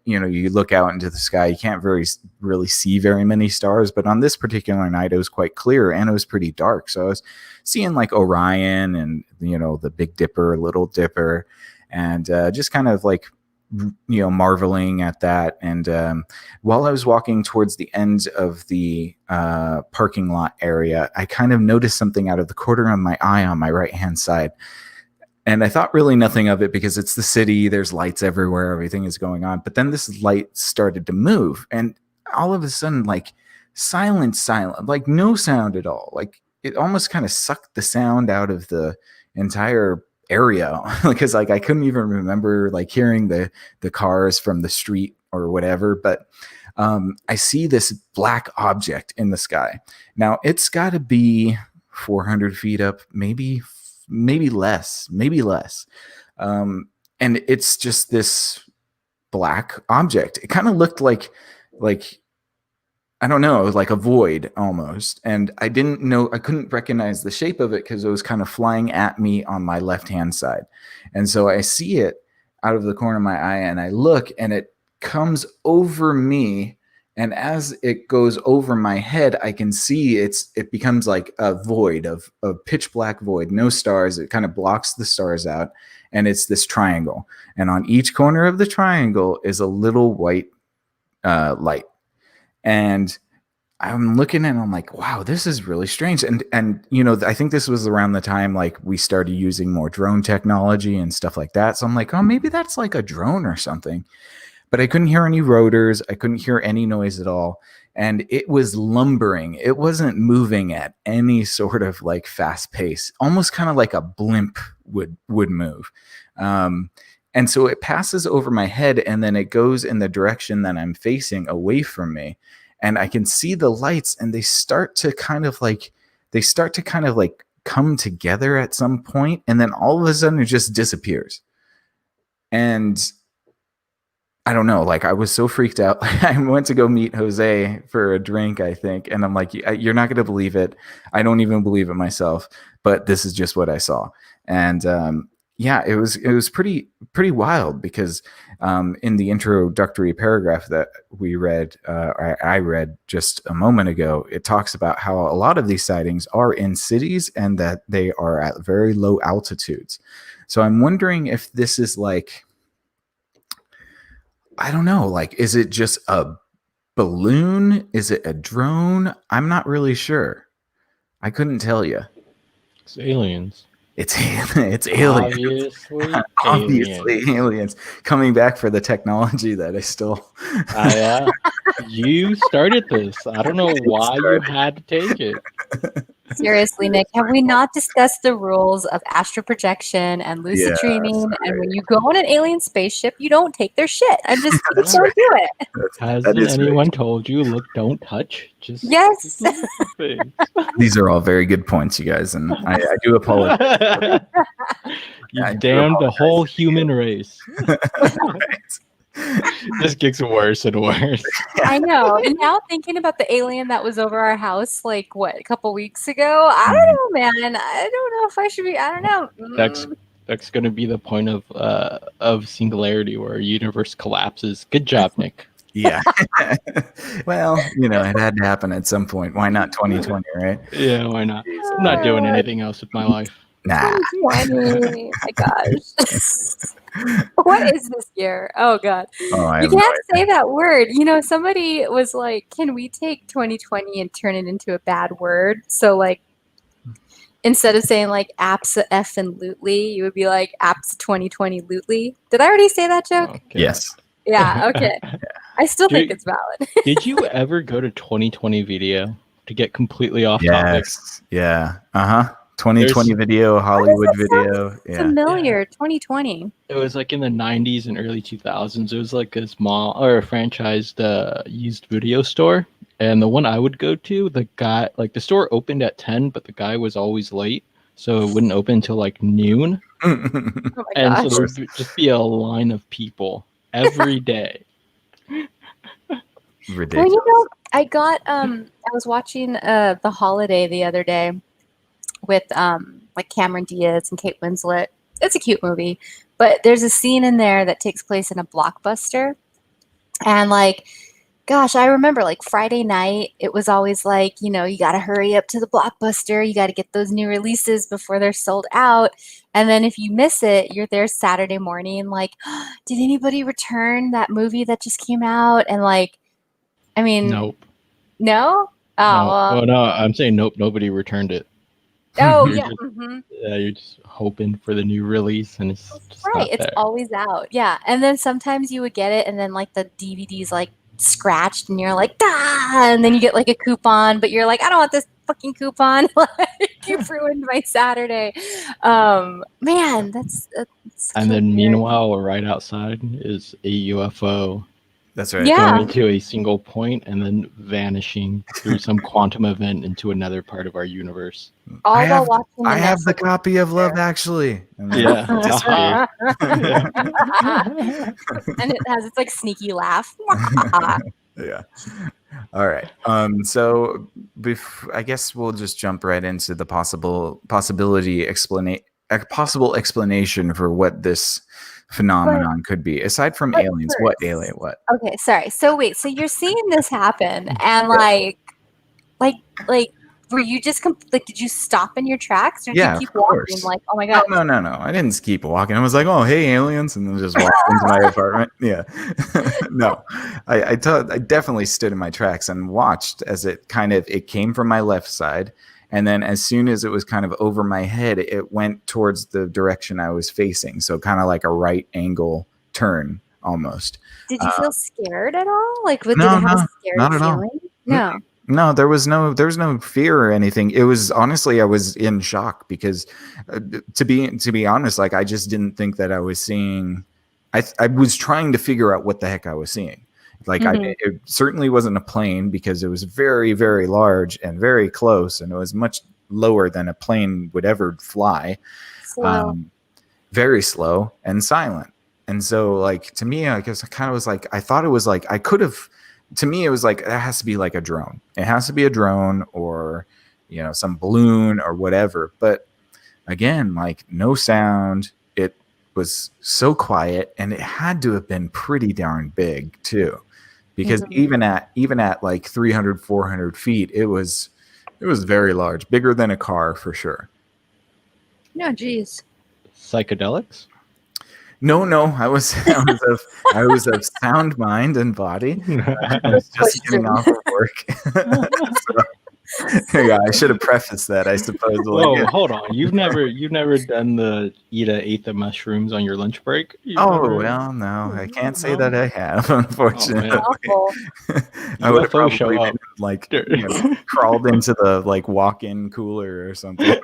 you look out into the sky, you can't really see very many stars. But on this particular night, it was quite clear and it was pretty dark. So I was seeing like Orion and, the Big Dipper, Little Dipper, and just kind of like, marveling at that. And while I was walking towards the end of the parking lot area, I kind of noticed something out of the corner of my eye on my right hand side. And I thought really nothing of it because it's the city, there's lights everywhere, everything is going on. But then this light started to move, and all of a sudden, like silent, like no sound at all. Like it almost kind of sucked the sound out of the entire area because like I couldn't even remember like hearing the cars from the street or whatever. But I see this black object in the sky. Now it's got to be 400 feet up, maybe less. And it's just this black object. It kind of looked like I don't know, like a void almost. And I couldn't recognize the shape of it because it was kind of flying at me on my left-hand side. And so I see it out of the corner of my eye and I look and it comes over me. And as it goes over my head, I can see it becomes like a void of pitch black void, no stars. It kind of blocks the stars out. And it's this triangle. And on each corner of the triangle is a little white light. And I'm looking and I'm like, wow, this is really strange. And I think this was around the time like we started using more drone technology and stuff like that. So I'm like, oh, maybe that's like a drone or something. But I couldn't hear any rotors. I couldn't hear any noise at all. And it was lumbering. It wasn't moving at any sort of like fast pace, almost kind of like a blimp would move. And so it passes over my head and then it goes in the direction that I'm facing away from me. And I can see the lights and they start to kind of like come together at some point. And then all of a sudden it just disappears. And I don't know, like I was so freaked out. I went to go meet Jose for a drink, I think. And I'm like, you're not going to believe it. I don't even believe it myself, but this is just what I saw. And, yeah, it was pretty wild because in the introductory paragraph that we read, I read just a moment ago, it talks about how a lot of these sightings are in cities and that they are at very low altitudes. So I'm wondering if this is like, I don't know, like, is it just a balloon? Is it a drone? I'm not really sure. I couldn't tell you. It's aliens. It's aliens. Obviously aliens coming back for the technology that I still. You started this. I don't know why you had to take it. Seriously, Nick, have we not discussed the rules of astral projection and lucid dreaming? Right. And when you go on an alien spaceship, you don't take their shit. I just don't do it. Hasn't anyone told you, look, don't touch? Just yes. These are all very good points, you guys, and I do apologize. You damned the whole human race. This gets worse and worse. I know. And now thinking about the alien that was over our house, like a couple weeks ago, I don't know, man. I don't know if I should be. I don't know. That's going to be the point of singularity where a universe collapses. Good job, Nick. Yeah. Well, it had to happen at some point. Why not 2020, right? Yeah, why not? I'm not doing anything else with my life. Nah. 2020. My gosh. What is this year? Oh God. You can't say that word. Somebody was like, can we take 2020 and turn it into a bad word? So like instead of saying like apps F and lootly, you would be like apps 2020 lootly. Did I already say that joke? Okay. Yes. Yeah, okay. I still think it's valid. Did you ever go to 2020 video to get completely off topic? Yeah. 2020 video, Hollywood video. Familiar. 2020. It was like in the 90s and early 2000s. It was like a small or a franchised used video store. And the one I would go to, the guy, like the store opened at 10, but the guy was always late. So it wouldn't open until like noon. Oh my and gosh. so there would just be a line of people every day. Ridiculous. Well, I got I was watching The Holiday the other day with like Cameron Diaz and Kate Winslet. It's a cute movie, but there's a scene in there that takes place in a Blockbuster, and like, gosh, I remember like Friday night, it was always like, you got to hurry up to the Blockbuster. You got to get those new releases before they're sold out. And then if you miss it, you're there Saturday morning, like, did anybody return that movie that just came out? And like, I mean, Nope. No? Oh, No. well. Oh no, I'm saying nope. Nobody returned it. Oh, You're yeah. just, Mm-hmm. you're just hoping for the new release, and it's just Right. not It's there. always out. Yeah. And then sometimes you would get it, and then like the DVD's like scratched, and you're like, ah! And then you get like a coupon, but you're like, I don't want this fucking coupon. Like, you've ruined my Saturday. Man, that's And then meanwhile, right outside is a UFO. That's right. Yeah. Going to a single point and then vanishing through some quantum event into another part of our universe. All I while have, watching I have the Netflix copy of Love Actually. And then Yeah. disappear. And it's like sneaky laugh. Yeah. All right. So I guess we'll just jump right into the possible explanation for what this phenomenon could be. Aside from aliens, what alien? What? Okay, sorry. So wait, so you're seeing this happen, and like, were you just like, did you stop in your tracks, or did you keep of walking? course. Like, oh my god. No. I didn't just keep walking. I was like, oh, hey, aliens, and then just walked into my apartment. Yeah. No, I definitely stood in my tracks and watched as it came from my left side. And then as soon as it was kind of over my head, it went towards the direction I was facing. So kind of like a right angle turn almost. Did you feel scared at all? Like, did it No, have a scary not at all. feeling? No. No, there was no fear or anything. It was honestly, I was in shock because to be honest, like I just didn't think that I was seeing. I was trying to figure out what the heck I was seeing. Like it certainly wasn't a plane because it was very, very large and very close, and it was much lower than a plane would ever fly. Slow. Very slow and silent. And so, like, to me, I guess I kind of was like, I thought it was like I could have. To me, it was like, it has to be like a drone. It has to be a drone or, some balloon or whatever. But again, like no sound. It was so quiet, and it had to have been pretty darn big too, because even at like 300, 400 feet, it was very large, bigger than a car for sure. No, geez. Psychedelics? No, I was of sound mind and body. I was just getting off of work. Yeah, I should have prefaced that, I suppose. Whoa, hold on. You've never done the ate the mushrooms on your lunch break? Well, no, I can't say that I have, unfortunately. I would have probably been, like crawled into the walk-in cooler or something.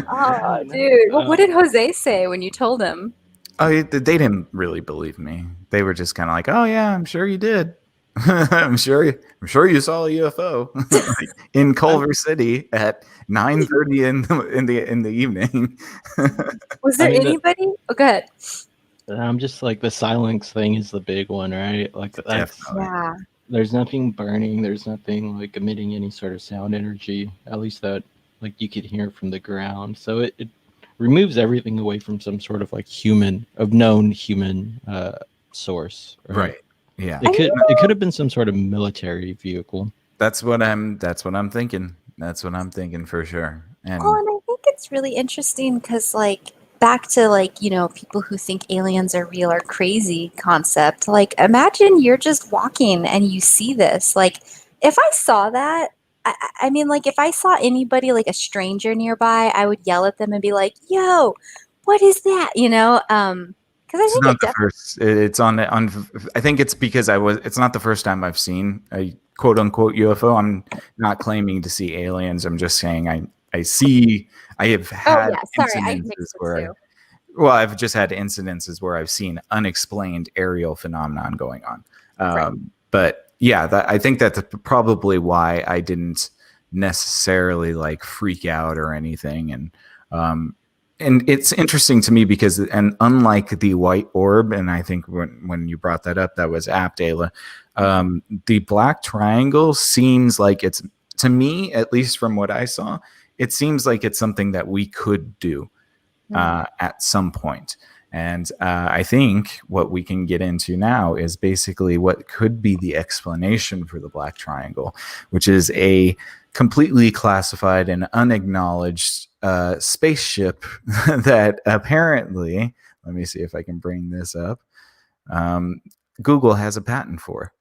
Oh, dude. Well, what did Jose say when you told him? Oh, they didn't really believe me. They were just kind of like, "Oh yeah, I'm sure you did. I'm sure you saw a UFO in Culver City at 9:30 in the evening." Was there anybody? Oh, go ahead. I'm just like, the silence thing is the big one, right? Like Yeah. There's nothing burning. There's nothing like emitting any sort of sound energy. At least that like you could hear from the ground. So it removes everything away from some sort of like known human source. Right. Yeah. It could have been some sort of military vehicle. That's what I'm thinking. That's what I'm thinking for sure. And I think it's really interesting because, like, back to people who think aliens are real are crazy concept. Like, imagine you're just walking and you see this. Like, if I saw that, I mean, like, if I saw anybody, like a stranger nearby, I would yell at them and be like, "Yo, what is that?" Because I think it's not the first. It's on. I think it's because it's not the first time I've seen a quote unquote UFO. I'm not claiming to see aliens. I'm just saying I have had incidences where. I've just had incidences where I've seen unexplained aerial phenomenon going on. Right. But yeah, I think that's probably why I didn't necessarily like freak out or anything. And it's interesting to me because, and unlike the white orb, and I think when you brought that up, that was apt, Ayla. The black triangle seems like it's, to me, at least from what I saw, it seems like it's something that we could do at some point. And I think what we can get into now is basically what could be the explanation for the Black Triangle, which is a completely classified and unacknowledged spaceship that apparently, let me see if I can bring this up, Google has a patent for.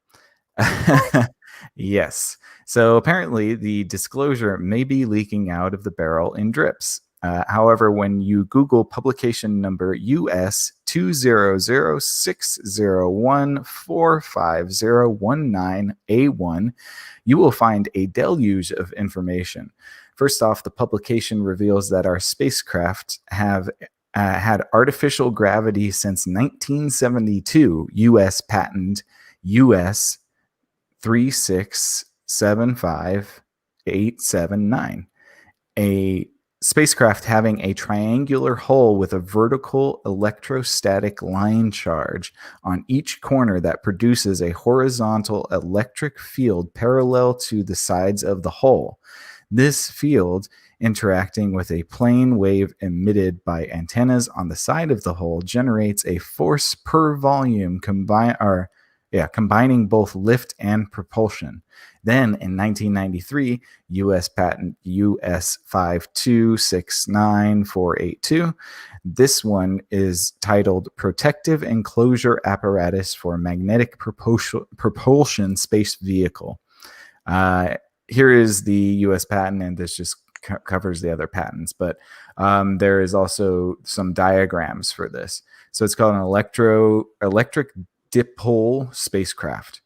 Yes. So apparently the disclosure may be leaking out of the barrel in drips. However, when you Google publication number US 20060145019A1, you will find a deluge of information. First off, the publication reveals that our spacecraft have had artificial gravity since 1972, US patent US 3675879. A spacecraft having a triangular hull with a vertical electrostatic line charge on each corner that produces a horizontal electric field parallel to the sides of the hull. This field, interacting with a plane wave emitted by antennas on the side of the hull, generates a force per volume combining both lift and propulsion. Then in 1993, US patent US 5269482. This one is titled Protective Enclosure Apparatus for Magnetic Propulsion Space Vehicle. Here is the US patent, and this just covers the other patents, but there is also some diagrams for this. So it's called an electric dipole spacecraft.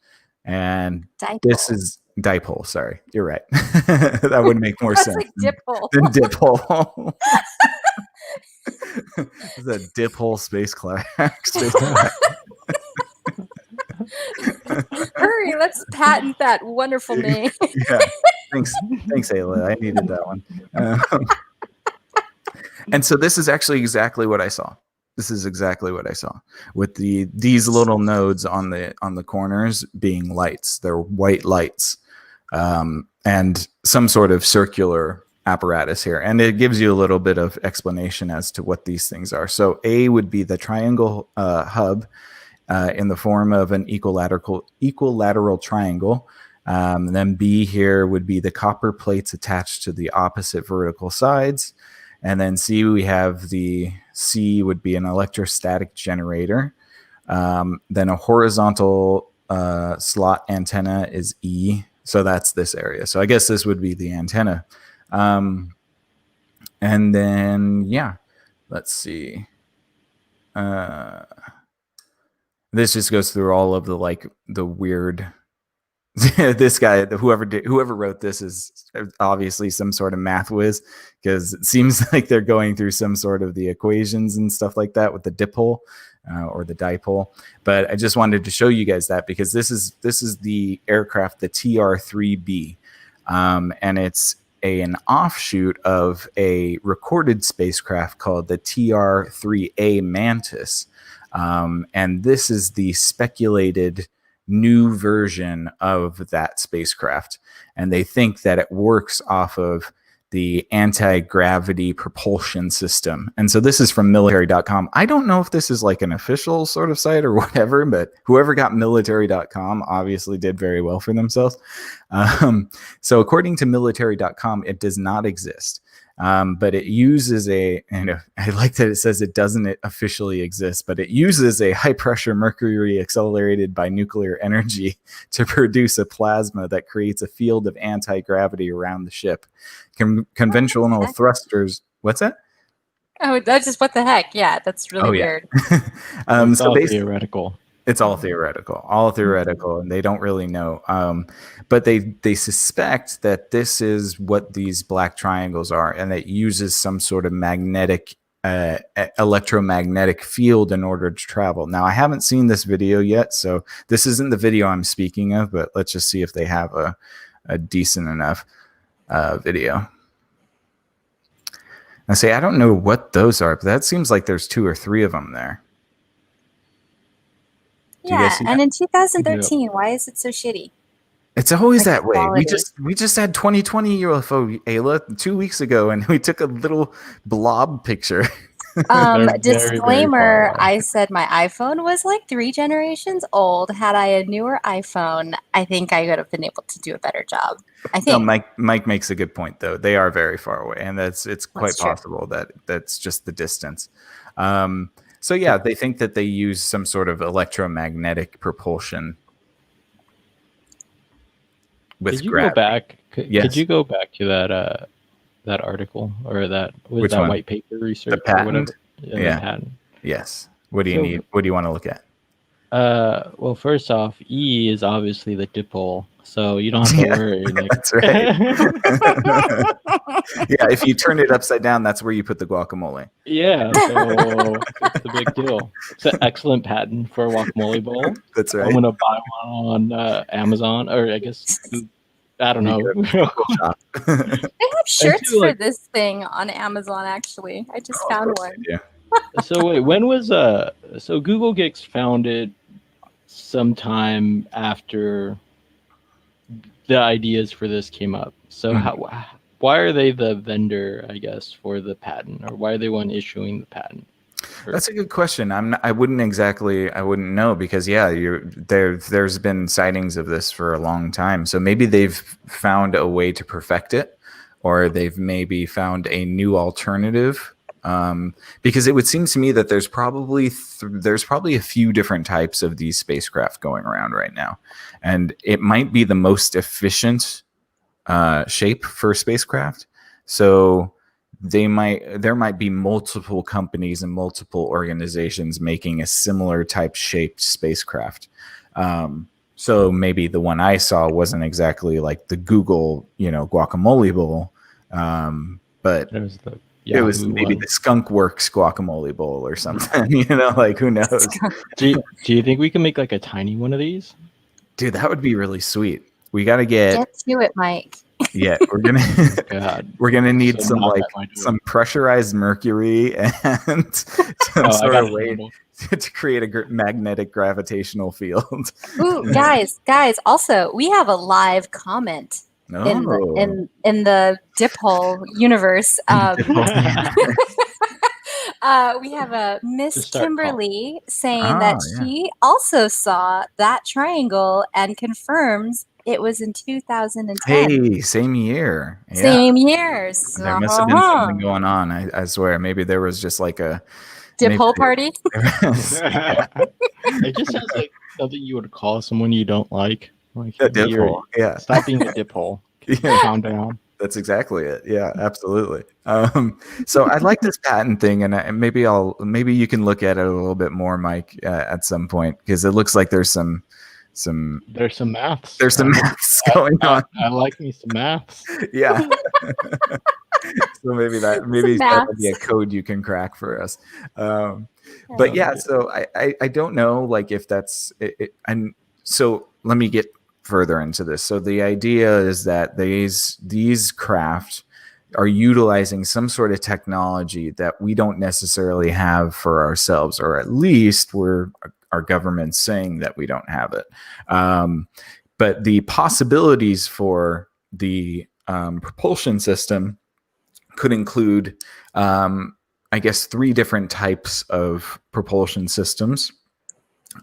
And this is dipole. Sorry, you're right. That would make more sense like dipole. than dipole. It's a dipole spacecraft. Hurry, let's patent that wonderful name. Yeah, thanks, Ayla. I needed that one. And so this is actually exactly what I saw. This is exactly what I saw, with these little nodes on the corners being lights. They're white lights, and some sort of circular apparatus here. And it gives you a little bit of explanation as to what these things are. So A would be the triangle hub in the form of an equilateral triangle. Then B here would be the copper plates attached to the opposite vertical sides. And then C, we have the C would be an electrostatic generator. Then a horizontal slot antenna is E. So that's this area. So I guess this would be the antenna. And then, yeah, let's see. This just goes through all of the weird. This guy, whoever wrote this is obviously some sort of math whiz, because it seems like they're going through some sort of the equations and stuff like that with the dipole or the dipole. But I just wanted to show you guys that, because this is the aircraft, the TR-3B, and it's an offshoot of a recorded spacecraft called the TR-3A Mantis, and this is the speculated new version of that spacecraft, and they think that it works off of the anti-gravity propulsion system. And so this is from military.com. I don't know if this is like an official sort of site or whatever, but whoever got military.com obviously did very well for themselves. So according to military.com, it does not exist. But it uses I like that it says it doesn't officially exist, but it uses a high pressure mercury accelerated by nuclear energy to produce a plasma that creates a field of anti-gravity around the ship. Conventional thrusters. What's that? Oh, that's just what the heck. Yeah, that's really weird. It's all theoretical. It's all theoretical, and they don't really know. But they suspect that this is what these black triangles are, and it uses some sort of magnetic, electromagnetic field in order to travel. Now, I haven't seen this video yet, so this isn't the video I'm speaking of, but let's just see if they have a decent enough video. I say, I don't know what those are, but that seems like there's 2 or 3 of them there. Yeah, and in 2013, why is it so shitty? It's always Like that way. quality. We just had 2020 UFO, Ayla, 2 weeks ago, and we took a little blob picture. They're very, very Disclaimer, far away. I said my iPhone was like 3 generations old. Had I a newer iPhone, I think I would have been able to do a better job. I No, think. Mike makes a good point though. They are very far away, and it's quite True. possible that that's just the distance. So yeah, they think that they use some sort of electromagnetic propulsion with Could you gravity. go back? Yes. Could you go back to that article or that Which that one? white paper research The or whatever? patent? Yeah, Yeah. the patent. Yes. What do you So- need? What do you want to look at? Well, first off, E is obviously the dipole, so you don't have to Yeah, worry. Like, that's right. Yeah, if you turn it upside down, that's where you put the guacamole. Yeah, so it's the big deal. It's an excellent patent for a guacamole bowl. That's right. I'm gonna buy one on Amazon, or I guess I don't know. Shop. They have shirts feel for like- this thing on Amazon. Actually, I just Oh, found of course one. they do. So wait, when was so Google gets founded sometime after the ideas for this came up. So why are they the vendor, I guess, for the patent, or why are they one issuing the patent? That's a good question. I wouldn't know because there's been sightings of this for a long time. So maybe they've found a way to perfect it, or they've maybe found a new alternative. Because it would seem to me that there's probably a few different types of these spacecraft going around right now, and it might be the most efficient shape for spacecraft. So there might be multiple companies and multiple organizations making a similar type shaped spacecraft. So maybe the one I saw wasn't exactly like the Google, guacamole bowl, but There's the it was maybe the Skunk Works guacamole bowl or something. Like who knows? Do you think we can make like a tiny one of these? Dude, that would be really sweet. We got to get to it, Mike. Yeah, we're gonna God. we're gonna need So some not like that might do it. some pressurized mercury and some I sort got of it. way to create a magnetic gravitational field. Ooh, guys! Also, we have a live comment in the Diphole universe. We have a Miss Just start Kimberly saying that she also saw that triangle and confirms it was in 2010. Hey, same year. Yeah. Same years. There must have been something going on. I swear. Maybe there was just like a Diphole party. It just sounds like something you would call someone you don't like. Like a diphole. Yeah. Stop being a diphole. Yeah. Calm down. That's exactly it. Yeah, absolutely. So I like this patent thing, and maybe you can look at it a little bit more, Mike, at some point, because it looks like there's some maths. There's some maths going on. I like me some maths. Yeah. So maybe that'll be a code you can crack for us. But yeah, so I don't know like if that's it. And so let me get further into this. So the idea is that these craft are utilizing some sort of technology that we don't necessarily have for ourselves, or at least our government's saying that we don't have it. But the possibilities for the propulsion system could include, I guess, 3 different types of propulsion systems.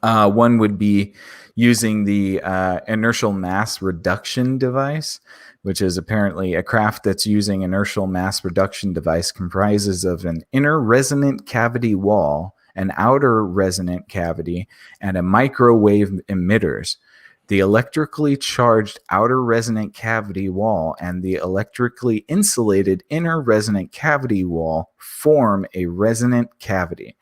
One would be using the inertial mass reduction device, which is apparently a craft that's using inertial mass reduction device comprises of an inner resonant cavity wall, an outer resonant cavity, and a microwave emitters. The electrically charged outer resonant cavity wall and the electrically insulated inner resonant cavity wall form a resonant cavity.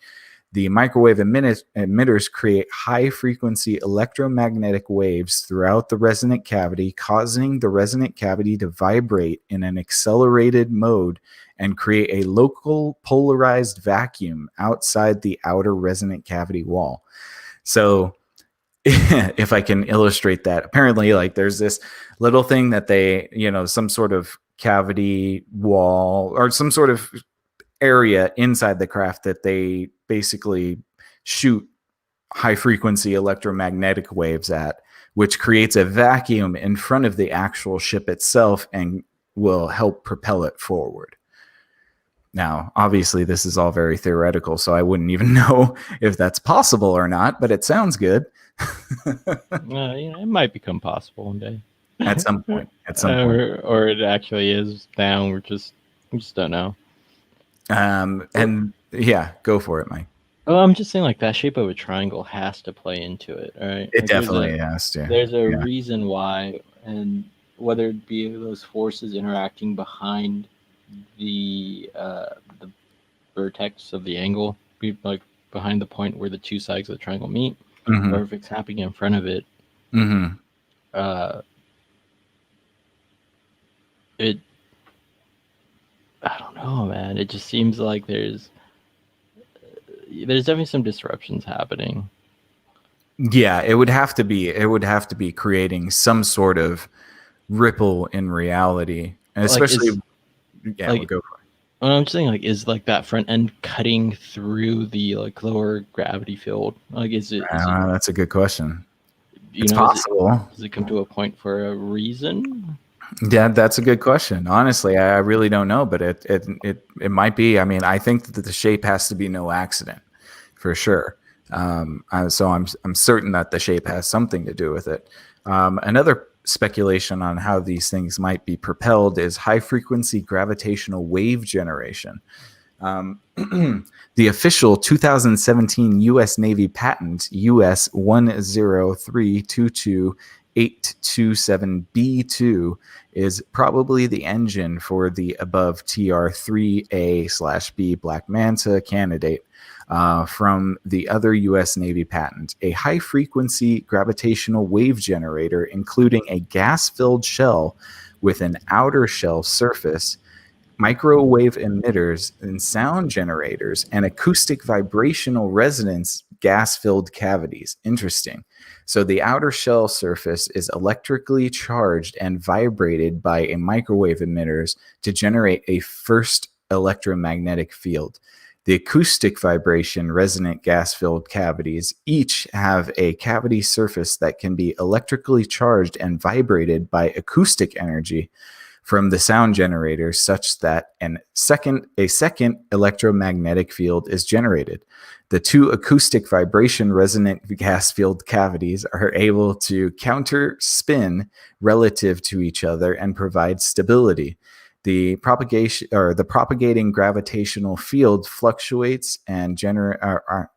The microwave emitters create high-frequency electromagnetic waves throughout the resonant cavity, causing the resonant cavity to vibrate in an accelerated mode and create a local polarized vacuum outside the outer resonant cavity wall. So if I can illustrate that, apparently like there's this little thing that they, some sort of cavity wall or some sort of area inside the craft that they basically shoot high frequency electromagnetic waves at, which creates a vacuum in front of the actual ship itself and will help propel it forward. Now, obviously, this is all very theoretical, so I wouldn't even know if that's possible or not, but it sounds good. It might become possible one day. At some point. Or it actually is down. We just don't know. And yeah, go for it, Mike. Oh, I'm just saying, like, that shape of a triangle has to play into it, right? It definitely has to. There's a reason why, and whether it be those forces interacting behind the vertex of the angle, like behind the point where the two sides of the triangle meet, or if it's happening in front of it. I don't know, man. It just seems like there's definitely some disruptions happening. Yeah, it would have to be creating some sort of ripple in reality, and especially we'll go for it. I'm just saying, like, is like that front end cutting through the like lower gravity field? Like, is it that's a good question. It's possible. Does it come to a point for a reason? Yeah, that's a good question. Honestly, I really don't know, but it might be. I mean, I think that the shape has to be no accident, for sure. So I'm certain that the shape has something to do with it. Another speculation on how these things might be propelled is high frequency gravitational wave generation. The official 2017 U.S. Navy patent US 103222827B2 is probably the engine for the above TR3A/B Black Manta candidate from the other U.S. Navy patent, a high-frequency gravitational wave generator including a gas-filled shell with an outer shell surface, microwave emitters and sound generators, and acoustic vibrational resonance gas-filled cavities. Interesting. So the outer shell surface is electrically charged and vibrated by a microwave emitters to generate a first electromagnetic field. The acoustic vibration resonant gas-filled cavities each have a cavity surface that can be electrically charged and vibrated by acoustic energy from the sound generator, such that a second electromagnetic field is generated. The two acoustic vibration resonant gas field cavities are able to counter spin relative to each other and provide stability. The propagating gravitational field fluctuates and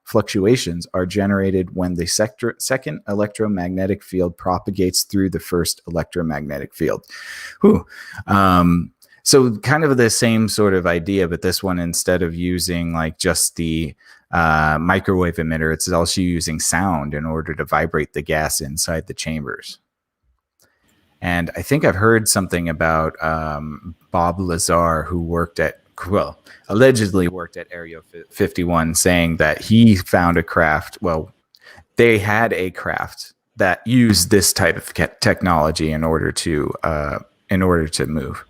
fluctuations are generated when the second electromagnetic field propagates through the first electromagnetic field. So kind of the same sort of idea, but this one, instead of using like just the microwave emitter, it's also using sound in order to vibrate the gas inside the chambers. And I think I've heard something about Bob Lazar, who allegedly worked at Area 51, saying that he found a craft. Well, they had a craft that used this type of technology in order to move.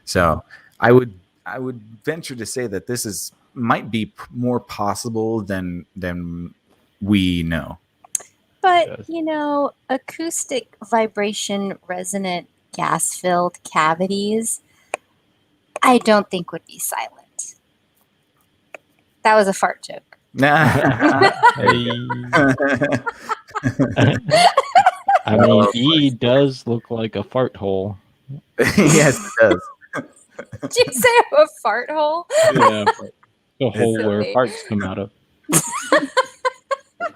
So I would venture to say that this might be more possible than we know. But, acoustic vibration resonant gas-filled cavities, I don't think would be silent. That was a fart joke. I mean, E does look like a fart hole. Yes, it does. Did you say a fart hole? Yeah, the hole where farts come out of.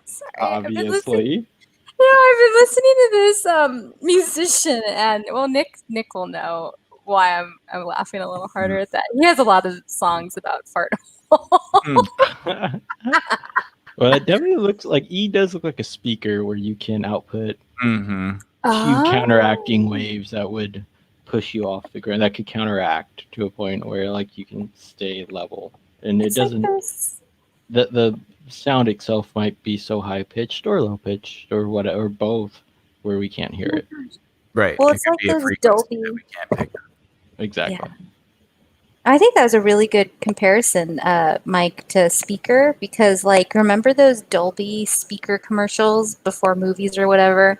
Sorry, obviously. I've been listening to this musician, and Nick will know why I'm laughing a little harder at that. He has a lot of songs about fart hole. Well, it definitely looks like E does look like a speaker where you can output two counteracting waves that would push you off the ground. That could counteract to a point where like you can stay level, and it doesn't. Like the sound itself might be so high pitched or low pitched or whatever, or both, where we can't hear it. Right. Well, it's like those Dolby. we can't pick up. Exactly. Yeah. I think that was a really good comparison, Mike, to speaker, because like remember those Dolby speaker commercials before movies or whatever,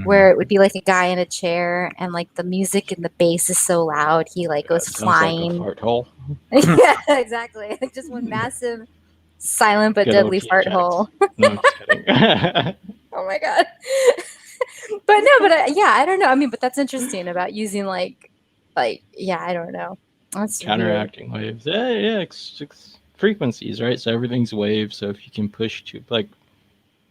where it would be like a guy in a chair and like the music and the bass is so loud he like goes flying. Like a fart hole. Yeah, exactly. Like just one massive, silent but Good deadly old fart THX. hole. No, I'm just kidding. Oh my god. But no, but yeah, I don't know. I mean, but that's interesting about using like yeah, I don't know. That's Counteracting waves. Yeah, it's frequencies, right? So everything's waves. So if you can push to, like,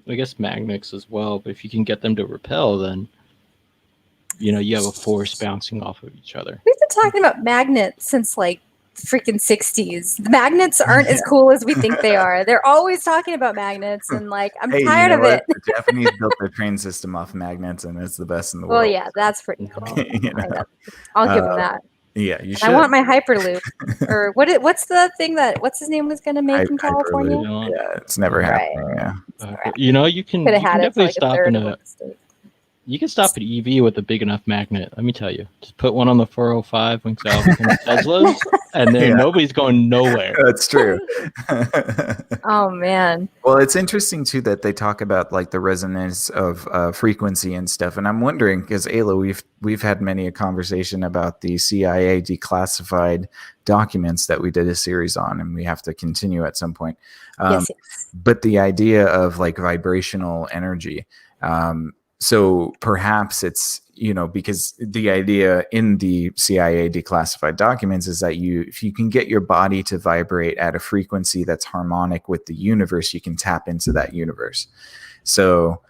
I guess magnets as well, but if you can get them to repel, then you know you have a force bouncing off of each other. We've been talking about magnets since like freaking 60s. The magnets aren't as cool as we think they are. They're always talking about magnets, and like I'm tired of it. The Japanese built their train system off magnets, and it's the best in the Well, world. yeah, that's pretty cool. You know? I'll give them that. Yeah, you should. I want my Hyperloop. Or what's the thing that what's his name was going to make in California? Hyperloop. Yeah, it's never happening. Yeah. You know, you can definitely stop in a. You can stop an EV with a big enough magnet. Let me tell you. Just put one on the 405 when it's out becomes Teslas, and then nobody's going nowhere. That's true. Oh man. Well, it's interesting too that they talk about like the resonance of frequency and stuff, and I'm wondering because Ayla, we've had many a conversation about the CIA declassified documents that we did a series on, and we have to continue at some point. Yes. But the idea of like vibrational energy. So perhaps it's, you know, because the idea in the CIA declassified documents is that if you can get your body to vibrate at a frequency that's harmonic with the universe, you can tap into that universe. So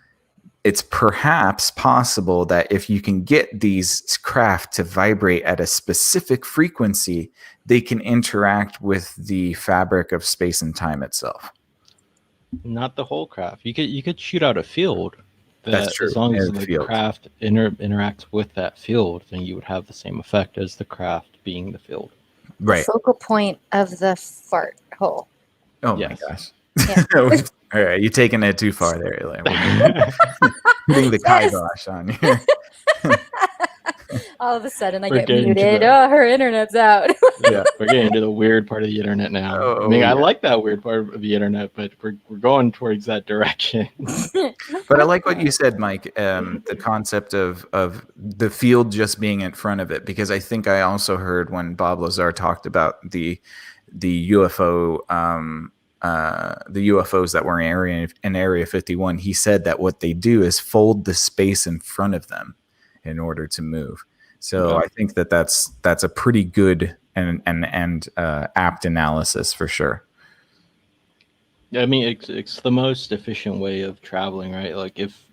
it's perhaps possible that if you can get these craft to vibrate at a specific frequency, they can interact with the fabric of space and time itself. Not the whole craft. You could shoot out a field. That's true. As long as the craft interacts with that field, then you would have the same effect as the craft being the field. Right. The focal point of the fart hole. Oh my gosh. Yeah. All right, you're taking it too far there, Elaine. Putting the kibosh on you. All of a sudden, I get muted. Oh, her internet's out. Yeah, we're getting into the weird part of the internet now. I mean, I like that weird part of the internet, but we're going towards that direction. But I like what you said, Mike. The concept of the field just being in front of it, because I think I also heard when Bob Lazar talked about the UFO. The UFOs that were in Area 51, he said that what they do is fold the space in front of them in order to move. So I think that's a pretty good and apt analysis for sure. I mean, it's the most efficient way of traveling, right? Like if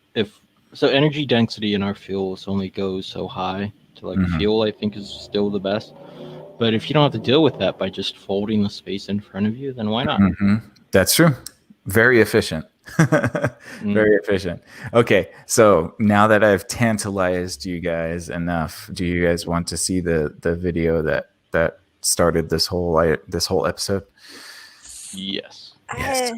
so, energy density in our fuels only goes so high. To like fuel, I think is still the best. But if you don't have to deal with that by just folding the space in front of you, then why not? That's true. Very efficient. Very efficient. Okay, so now that I've tantalized you guys enough, do you guys want to see the video that started this whole episode? Yes. I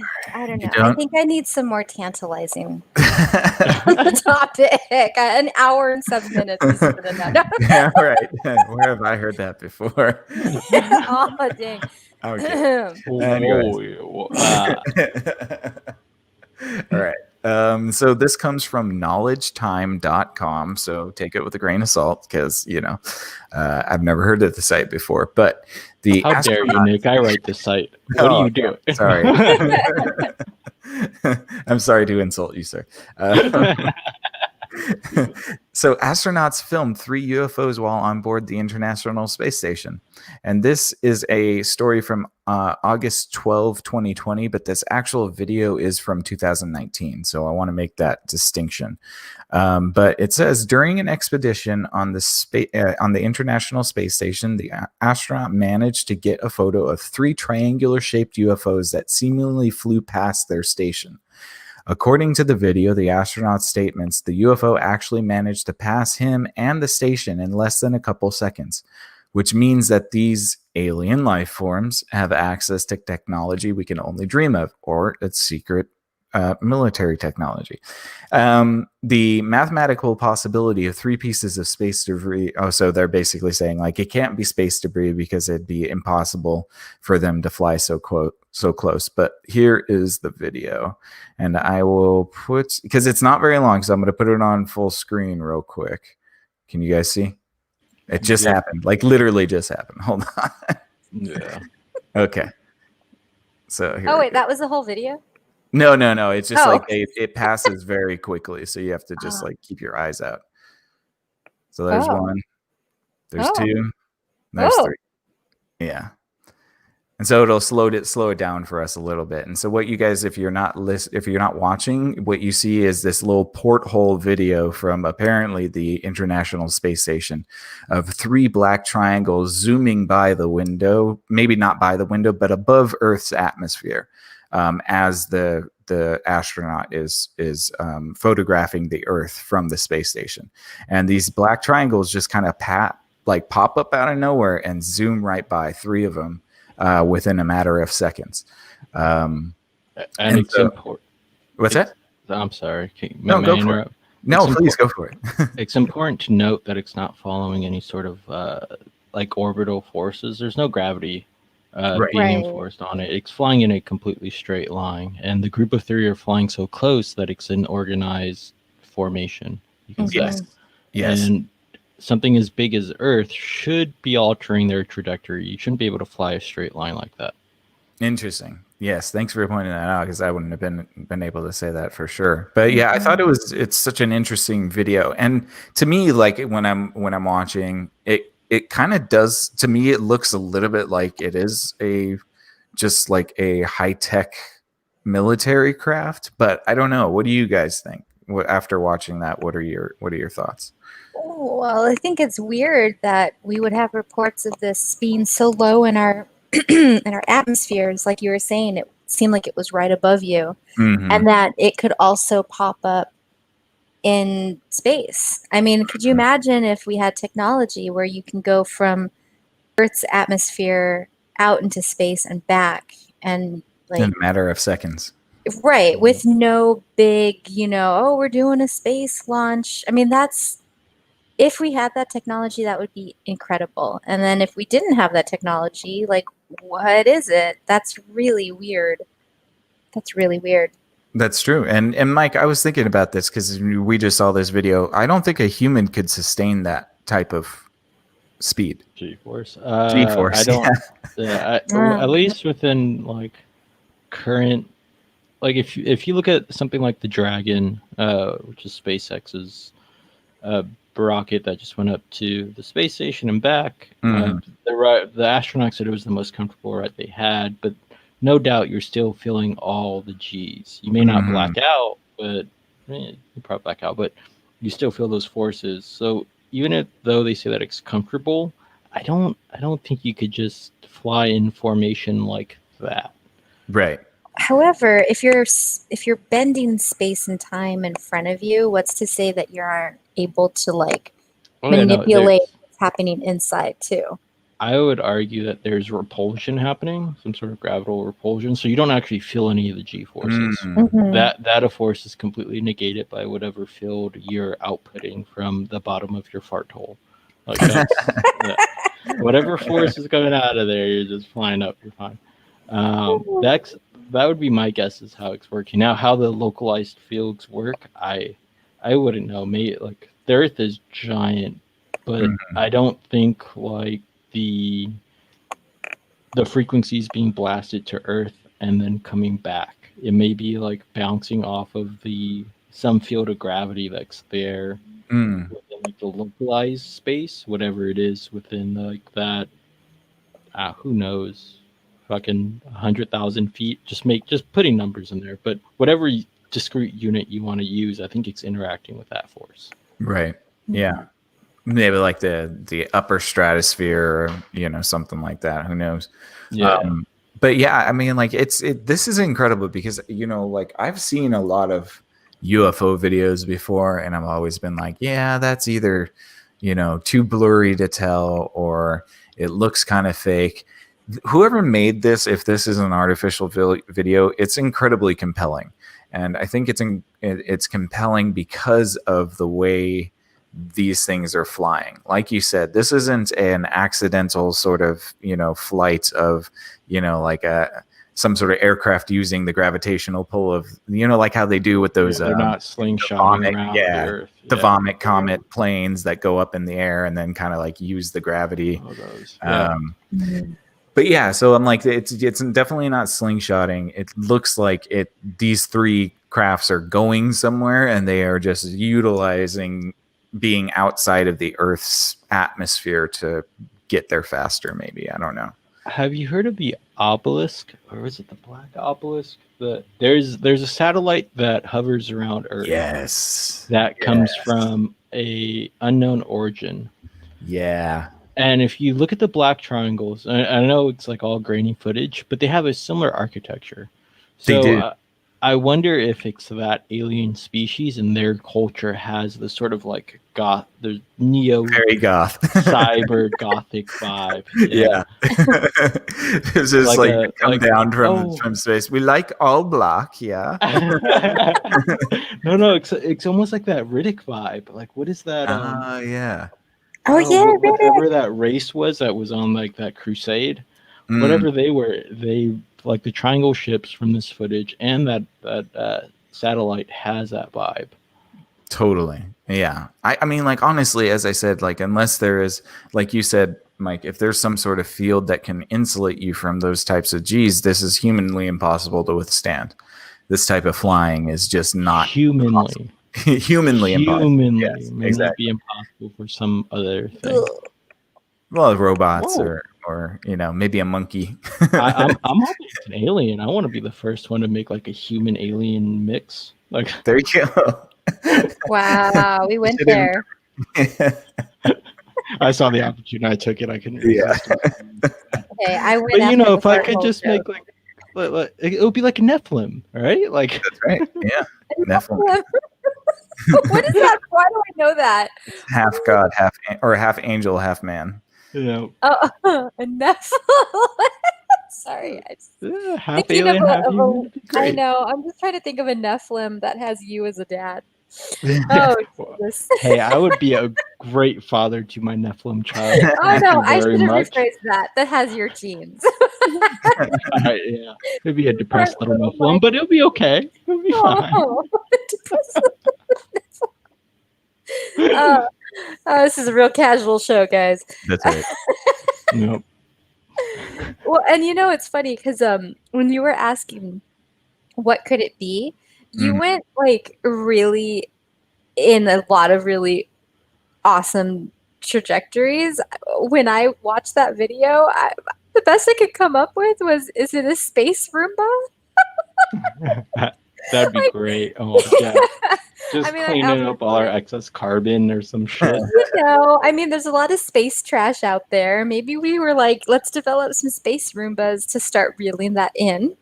don't know. Don't? I think I need some more tantalizing on the topic. An hour and 7 minutes is good enough. No. Yeah, right. Where have I heard that before? Oh, dang. Okay. Anyways. All right. So this comes from knowledgetime.com. So take it with a grain of salt because, I've never heard of the site before. But how dare you, Nick? I write the site. What do you do? Sorry. I'm sorry to insult you, sir. So astronauts filmed 3 UFOs while on board the International Space Station. And this is a story from August 12, 2020, but this actual video is from 2019. So I want to make that distinction. But it says, during an expedition on the International Space Station, the astronaut managed to get a photo of 3 triangular-shaped UFOs that seemingly flew past their station. According to the video, the astronaut's statements, the UFO actually managed to pass him and the station in less than a couple seconds, which means that these alien life forms have access to technology we can only dream of, or its secret military technology. The mathematical possibility of 3 pieces of space debris. Oh, so they're basically saying like it can't be space debris because it'd be impossible for them to fly so close. But here is the video, and I will put, because it's not very long, so I'm going to put it on full screen real quick. Can you guys see? It just happened, like literally just happened. Hold on. Yeah. Okay. So here. Oh wait, that was the whole video? No. It's just like okay. it passes very quickly, so you have to just like keep your eyes out. So there's one, there's two, there's three. Yeah. And so it'll slow it down for us a little bit. And so what you guys, if you're not watching, what you see is this little porthole video from apparently the International Space Station of 3 black triangles zooming by the window, maybe not by the window, but above Earth's atmosphere, as the astronaut is photographing the Earth from the space station. And these black triangles just kind of pop up out of nowhere and zoom right by, 3 of them. Within a matter of seconds. And it's important. What's that? I'm sorry. No, go for it. No, please go for it. It's important to note that it's not following any sort of like orbital forces. There's no gravity being enforced on it. It's flying in a completely straight line. And the group of 3 are flying so close that it's an organized formation, you can say. Yes. And something as big as Earth should be altering their trajectory. You shouldn't be able to fly a straight line like that. Interesting. Yes, thanks for pointing that out, because I wouldn't have been able to say that for sure. But yeah, I thought it's such an interesting video. And to me, like when I'm watching it, it kind of does, to me, it looks a little bit like it is just like a high-tech military craft. But I don't know. What do you guys think? After watching that, what are your thoughts? Well, I think it's weird that we would have reports of this being so low in our in our atmospheres. Like you were saying, it seemed like it was right above you, and that it could also pop up in space. I mean, could you imagine if we had technology where you can go from Earth's atmosphere out into space and back, and like in a matter of seconds? Right, with no big, we're doing a space launch. I mean, if we had that technology, that would be incredible. And then if we didn't have that technology, like, what is it? That's really weird. That's true. And Mike, I was thinking about this because we just saw this video. I don't think a human could sustain that type of speed. G-force. G-force. I don't. At least within like current. Like if you look at something like the Dragon, which is SpaceX's rocket that just went up to the space station and back, the astronauts said it was the most comfortable ride they had, but no doubt you're still feeling all the G's. You may not black out, but you probably black out, but you still feel those forces. So even though they say that it's comfortable, I don't think you could just fly in formation like that. Right. However, if you're bending space and time in front of you, what's to say that you aren't able to manipulate what's happening inside too? I would argue that there's repulsion happening, some sort of gravitational repulsion, so you don't actually feel any of the G-forces. That a force is completely negated by whatever field you're outputting from the bottom of your fart hole. Like whatever force is coming out of there, you're just flying up. You're fine. That would be my guess is how it's working. Now, how the localized fields work, I wouldn't know. Maybe like the Earth is giant, but I don't think like the frequencies being blasted to Earth and then coming back. It may be like bouncing off of some field of gravity that's there within like the localized space, whatever it is within like that. Who knows? Fucking 100,000 feet. Just putting numbers in there, but whatever discrete unit you want to use, I think it's interacting with that force. Right. Yeah. Maybe like the upper stratosphere, or something like that. Who knows? Yeah. But yeah, I mean, like this is incredible because like I've seen a lot of UFO videos before, and I've always been like, yeah, that's either too blurry to tell or it looks kind of fake. Whoever made this, if this is an artificial video, it's incredibly compelling. And I think it's compelling because of the way these things are flying. Like you said, this isn't an accidental sort of, flight of, like some sort of aircraft using the gravitational pull of, like how they do with those. They're not slingshotting around the Earth. The Vomit Comet planes that go up in the air and then kind of like use the gravity. Oh, those. But yeah, so I'm like, it's definitely not slingshotting. It looks like these three crafts are going somewhere and they are just utilizing being outside of the Earth's atmosphere to get there faster. Maybe, I don't know. Have you heard of the obelisk, or is it the black obelisk? There's a satellite that hovers around Earth. Yes, that comes from a unknown origin. Yeah. And if you look at the black triangles, I know it's like all grainy footage, but they have a similar architecture. So they do. I wonder if it's that alien species and their culture has the sort of like goth, the very goth, cyber gothic vibe. Yeah. This is like come down from space. We like all black, yeah. No, it's almost like that Riddick vibe. Like, what is that? Yeah. Oh yeah, whatever that race was that was on like that crusade, whatever they were, they like the triangle ships from this footage and that satellite has that vibe. Totally. Yeah. I mean, like, honestly, as I said, like, unless there is, like you said, Mike, if there's some sort of field that can insulate you from those types of G's, this is humanly impossible to withstand. This type of flying is just not humanly impossible. Yes, exactly. Be impossible for some other thing. Well, robots or maybe a monkey. I'm hoping it's an alien. I want to be the first one to make like a human alien mix. Like, there you go. Wow, we went there. I saw the opportunity. I took it. I couldn't resist. Okay, I went. But if I could just make like it would be like a Nephilim, right? Like that's right. Yeah, Nephilim. What is that? Why do I know that? Half god, half angel, half man. Oh, a Nephilim. Sorry, half alien, half human. I know. I'm just trying to think of a Nephilim that has you as a dad. Oh, Jesus. Hey, I would be a great father to my Nephilim child. Oh no, I should have rephrased that. That has your genes. Yeah, it'd be a depressed little Nephilim, but it'll be okay. It'll be fine. This is a real casual show, guys. That's right. Nope. Well, and it's funny because when you were asking what could it be, you went like really in a lot of really awesome trajectories. When I watched that video, the best I could come up with was, is it a space Roomba? That'd be great. Oh yeah. Just cleaning up all our excess carbon or some shit. There's a lot of space trash out there. Maybe we were like, let's develop some space Roombas to start reeling that in.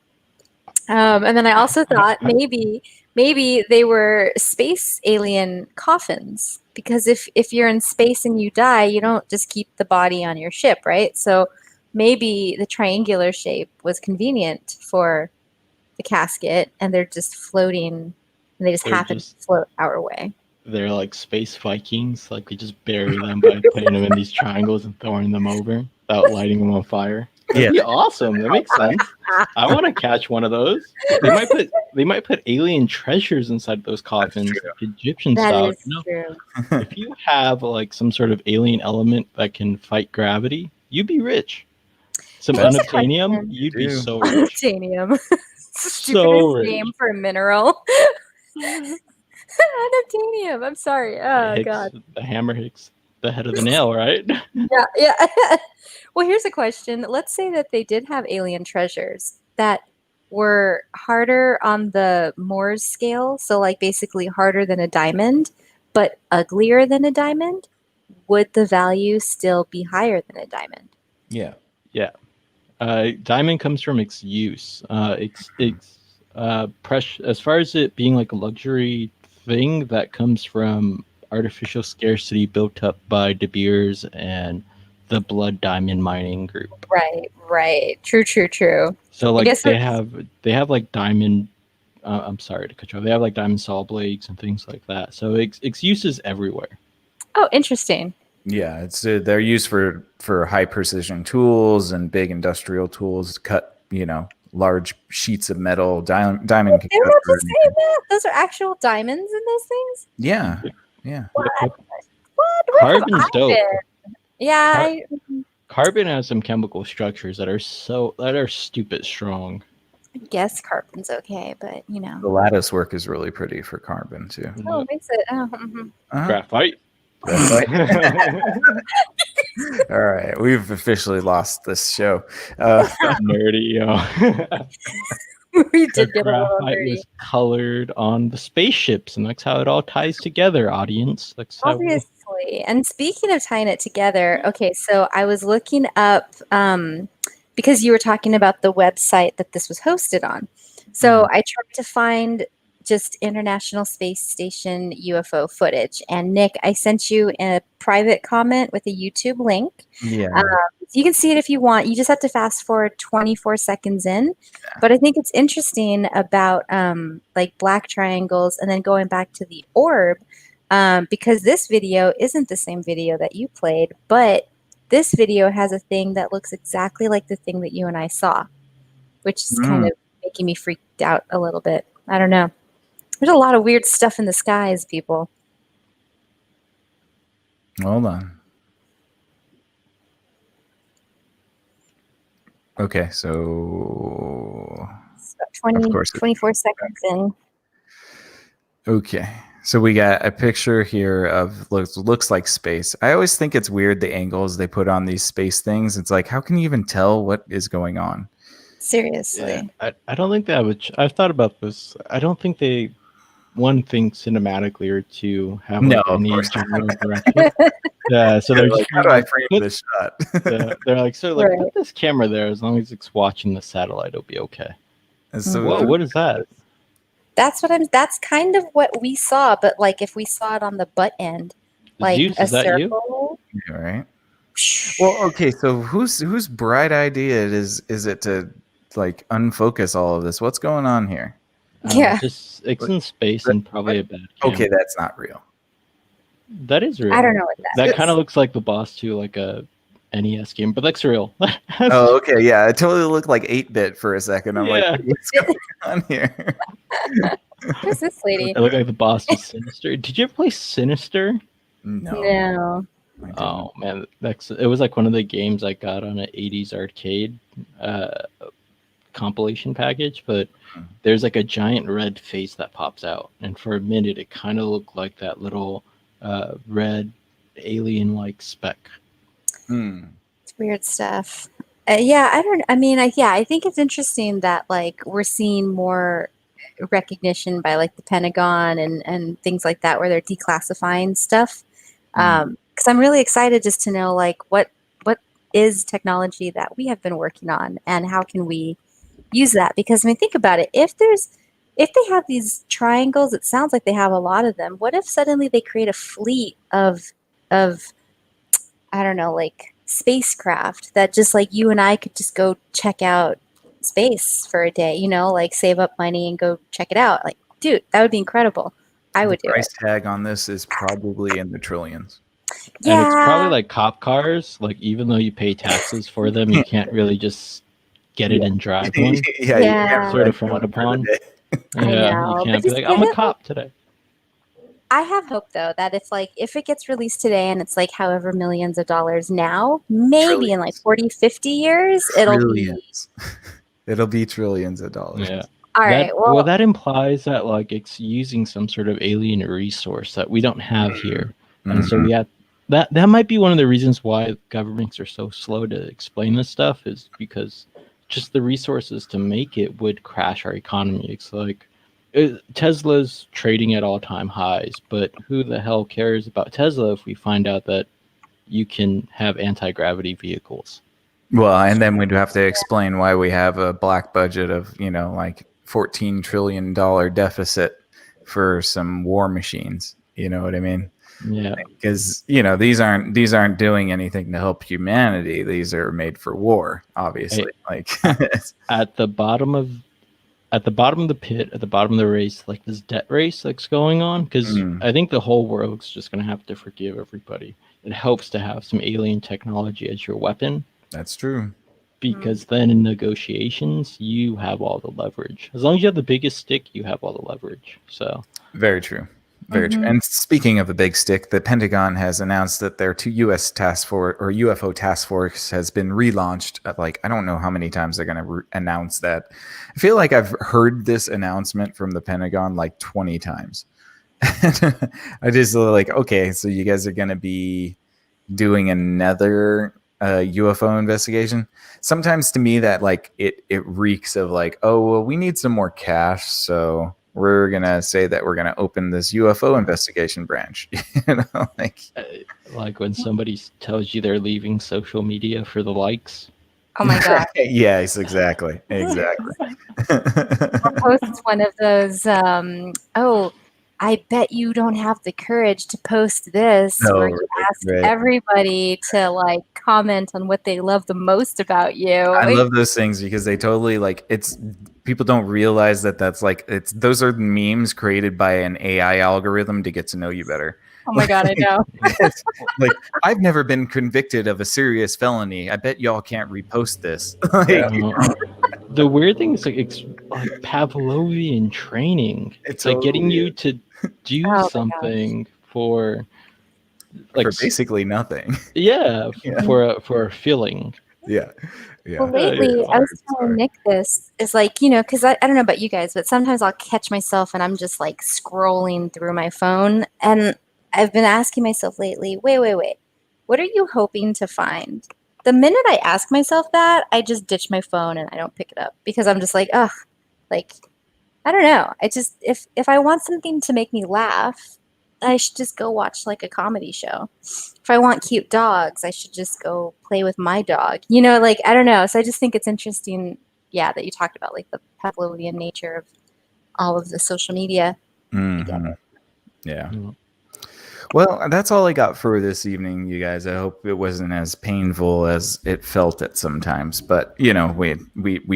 And then I also thought maybe they were space alien coffins, because if you're in space and you die, you don't just keep the body on your ship, right? So maybe the triangular shape was convenient for the casket, and they're just floating, and they just happen to float our way. They're like space Vikings, like we just bury them by putting them in these triangles and throwing them over without lighting them on fire. That'd be awesome. That makes sense. I want to catch one of those. They might put alien treasures inside those coffins, like Egyptian style. True. If you have like some sort of alien element that can fight gravity, you'd be rich. Some unobtainium, you'd be so rich. Unobtainium. So rich. Name for a mineral. Unobtainium. I'm sorry. Oh God. The hammer hits the head of the nail, right? Yeah. Well, here's a question. Let's say that they did have alien treasures that were harder on the Mohs scale, so like basically harder than a diamond, but uglier than a diamond. Would the value still be higher than a diamond? Yeah. Diamond comes from its use. It's precious. As far as it being like a luxury thing, that comes from artificial scarcity built up by De Beers and the Blood Diamond Mining Group. Right. True. So like they have like diamond I'm sorry to cut you off. They have like diamond saw blades and things like that. So it's uses everywhere. Oh, interesting. Yeah, it's they're used for high precision tools and big industrial tools to cut, large sheets of metal. Diamond can They were cut about through to say anything. that. Those are actual diamonds in those things? Yeah, yeah. What? Yep. What? Where have Carbon's I dope. been? Yeah, Car- I Carbon has some chemical structures that are stupid strong. guess carbon's okay, but The lattice work is really pretty for carbon too. Oh, it makes it. Oh, mhm. Graphite. Graphite. All right, we've officially lost this show. Nerdy, We The did get a little graphite nerdy. was colored on the spaceships, and that's how it all ties together, audience. That's how we... Obviously. And speaking of tying it together, okay, so I was looking up because you were talking about the website that this was hosted on. So I tried to find just International Space Station UFO footage. And Nick, I sent you a private comment with a YouTube link. Yeah. You can see it if you want. You just have to fast forward 24 seconds in. But I think it's interesting about like black triangles and then going back to the orb. Because this video isn't the same video that you played, but this video has a thing that looks exactly like the thing that you and I saw, which is kind of making me freaked out a little bit. I don't know. There's a lot of weird stuff in the skies, people. Hold on. Okay, so 20, of course 24 seconds in. Okay. So we got a picture here of looks like space. I always think it's weird the angles they put on these space things. It's like, how can you even tell what is going on? Seriously. Yeah, I don't think that would... I've thought about this. I don't think they, one, think cinematically, or two, have No, like of any course general direction. Yeah, so they're Like, just how do I frame this shot? they're like, sort of like, Right. put this camera there. As long as it's watching the satellite, it'll be okay. And so What is that? That's kind of what we saw, but like if we saw it on the butt end, like Zeus, a is that you? circle. All right. Well, okay. So whose bright idea is it to like unfocus all of this? What's going on here? Yeah. Just it's in space and probably a bad camera. Okay, that's not real. That is real. I don't know what that is. That kind of looks like the boss to like a NES game, but that's real. Oh, okay. Yeah, it totally looked like 8-bit for a second. I'm Yeah. like, what's going on here? Who's this lady? It looked like the boss is Sinister. Did you ever play Sinister? No. No. I didn't. Oh man, it was like one of the games I got on an 80s arcade compilation package, but there's like a giant red face that pops out, and for a minute it kind of looked like that little red alien-like speck. It's weird stuff. Yeah, I think it's interesting that like we're seeing more recognition by like the Pentagon and things like that where they're declassifying stuff. Because I'm really excited just to know like what is technology that we have been working on and how can we use that? Because I mean, think about it. If they have these triangles, it sounds like they have a lot of them. What if suddenly they create a fleet of I don't know, like spacecraft that just like you and I could just go check out space for a day, like save up money and go check it out. Like, dude, that would be incredible. I would do it. Price tag on this is probably in the trillions. Yeah. And it's probably like cop cars. Like even though you pay taxes for them, you can't really just get it and drive one. Yeah, Yeah. you can't Sort of rent frowned one for upon. the day. I Yeah, know, you but can't be just like, I'm give a it, cop today. I have hope though that if it gets released today and it's like however millions of dollars now, maybe in like Trillions. 40, 50 years, it'll be Trillions. It'll be trillions of dollars. Yeah. all right. Well, that implies that like it's using some sort of alien resource that we don't have here, and so we have that. That might be one of the reasons why governments are so slow to explain this stuff, is because just the resources to make it would crash our economy. It's like Tesla's trading at all-time highs, but who the hell cares about Tesla if we find out that you can have anti-gravity vehicles? Well, and then we'd have to explain why we have a black budget of, like $14 trillion deficit for some war machines. You know what I mean? Mm-hmm. Yeah. Because, these aren't doing anything to help humanity. These are made for war, obviously. At the bottom of at the bottom of the pit, at the bottom of the race, like this debt race that's going on, because I think the whole world's just going to have to forgive everybody. It helps to have some alien technology as your weapon. That's true. Because then in negotiations, you have all the leverage. As long as you have the biggest stick, you have all the leverage. So very true. Very true. And speaking of a big stick, the Pentagon has announced that their U.S. task force or UFO task force has been relaunched. Like, I don't know how many times they're going to announce that. I feel like I've heard this announcement from the Pentagon like 20 times. I just like, okay, so you guys are going to be doing another UFO investigation. Sometimes to me that like it reeks of like, oh, well, we need some more cash, so we're gonna say that we're gonna open this UFO investigation branch. Like when somebody tells you they're leaving social media for the likes. Oh my god. Yes, exactly. I'll post one of those. I bet you don't have the courage to post this, where you ask everybody to like comment on what they love the most about you. I love those things because they totally like people don't realize that's like those are memes created by an AI algorithm to get to know you better. Oh my god, I know. Like, I've never been convicted of a serious felony. I bet y'all can't repost this. The weird thing is like it's like Pavlovian training. It's like getting you to do something for basically nothing. Yeah, for a feeling. Yeah. Well, lately, I was telling Nick this is like, because I don't know about you guys, but sometimes I'll catch myself and I'm just like scrolling through my phone. And I've been asking myself lately, wait. What are you hoping to find? The minute I ask myself that, I just ditch my phone and I don't pick it up because I'm just like, ugh, like, I don't know. I just, if I want something to make me laugh, I should just go watch like a comedy show. If I want cute dogs, I should just go play with my dog. Like, I don't know. So I just think it's interesting, that you talked about like the Pavlovian nature of all of the social media. Mm-hmm. Yeah. Well, that's all I got for this evening, you guys. I hope it wasn't as painful as it felt at sometimes, but we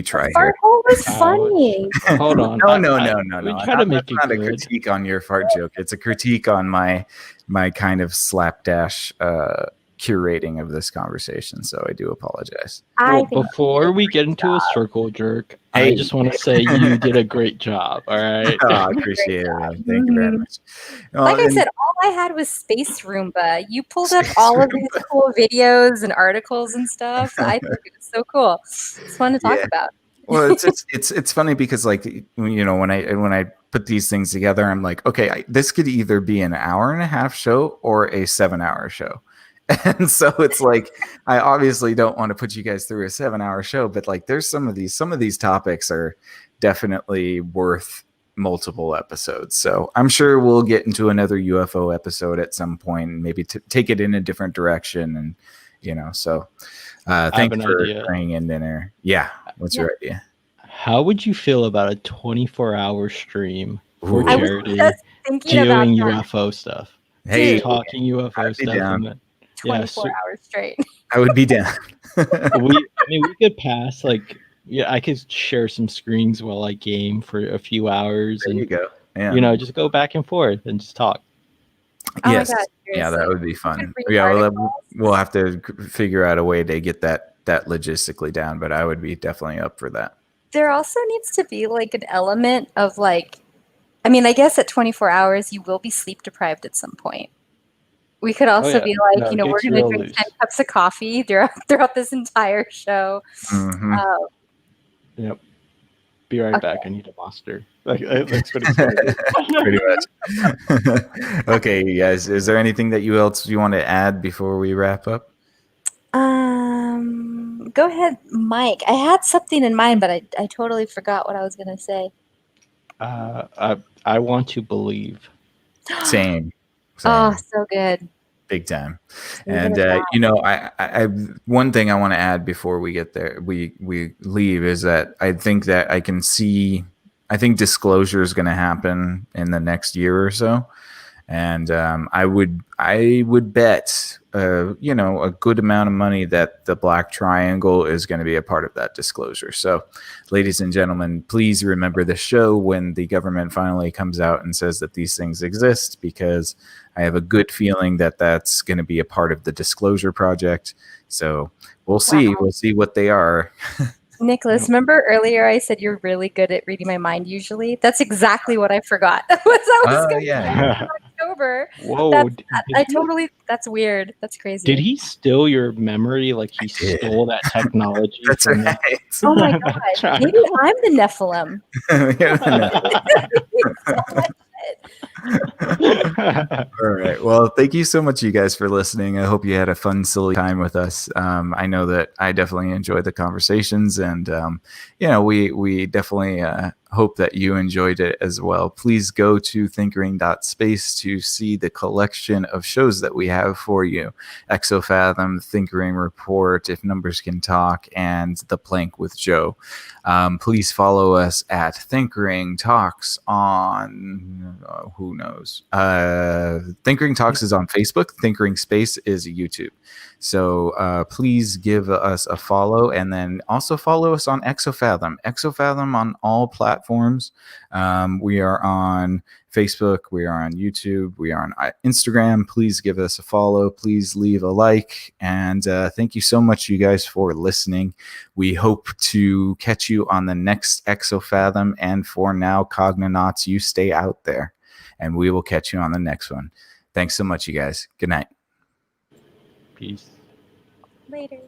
try here. Fart hole was funny. Hold on. No. We try to make it not good. a critique on your fart joke. It's a critique on my kind of slapdash curating of this conversation. So I do apologize. Before we get into a circle jerk, I just want to say you did a great job. All right. I appreciate it, man. Thank you very much. Like I said, all I had was Space Roomba. You pulled up all of these cool videos and articles and stuff. I think it was so cool. It's fun to talk about. Well, it's funny because like when I put these things together, I'm like, okay, this could either be an 1.5-hour show or a 7-hour show. And so it's like, I obviously don't want to put you guys through a 7-hour show, but like there's some of these topics are definitely worth multiple episodes. So I'm sure we'll get into another UFO episode at some point and maybe take it in a different direction. And, so thanks for bringing in there. Yeah. What's your idea? How would you feel about a 24-hour stream for charity doing UFO stuff? Hey, talking UFO stuff. Down. 24 hours straight. I would be down. we could pass I could share some screens while I game for a few hours. There you go. Yeah. Just go back and forth and just talk. Yes. Yeah, that would be fun. Yeah, we'll have to figure out a way to get that logistically down, but I would be definitely up for that. There also needs to be like an element of I guess at 24 hours you will be sleep deprived at some point. We could also be like, we're going to drink 10 cups of coffee throughout this entire show. Mm-hmm. Yep. Be right back. I need a monster. That's what it's pretty much. Okay, you guys. Is there anything that you want to add before we wrap up? Go ahead, Mike. I had something in mind, but I totally forgot what I was going to say. I want to believe. Same. Oh, so good. Big time. And I one thing I want to add before we get there, we leave, is that I think that I think disclosure is going to happen in the next year or so. And I would bet a good amount of money that the Black Triangle is going to be a part of that disclosure. So, ladies and gentlemen, please remember the show when the government finally comes out and says that these things exist, because I have a good feeling that that's going to be a part of the disclosure project. So we'll see. We'll see what they are. Nicholas, remember earlier I said you're really good at reading my mind usually? That's exactly what I forgot. I was going yeah. October. Whoa. That's weird. That's crazy. Did he steal your memory? Like he stole that technology That's from right. Oh my God. Maybe I'm the Nephilim. All right. Well, thank you so much, you guys, for listening. I hope you had a fun, silly time with us. I know that I definitely enjoyed the conversations, and we definitely hope that you enjoyed it as well. Please go to thinkering.space to see the collection of shows that we have for you: Exofathom, Thinkering Report, If Numbers Can Talk, and The Plank with Joe. Please follow us at Thinkering Talks on who knows. Thinkering Talks is on Facebook. Thinkering Space is YouTube. So please give us a follow, and then also follow us on Exofathom. Exofathom on all platforms. We are on Facebook. We are on YouTube. We are on Instagram. Please give us a follow. Please leave a like. And thank you so much, you guys, for listening. We hope to catch you on the next Exofathom. And for now, Cognonauts, you stay out there. And we will catch you on the next one. Thanks so much, you guys. Good night. Peace. Later.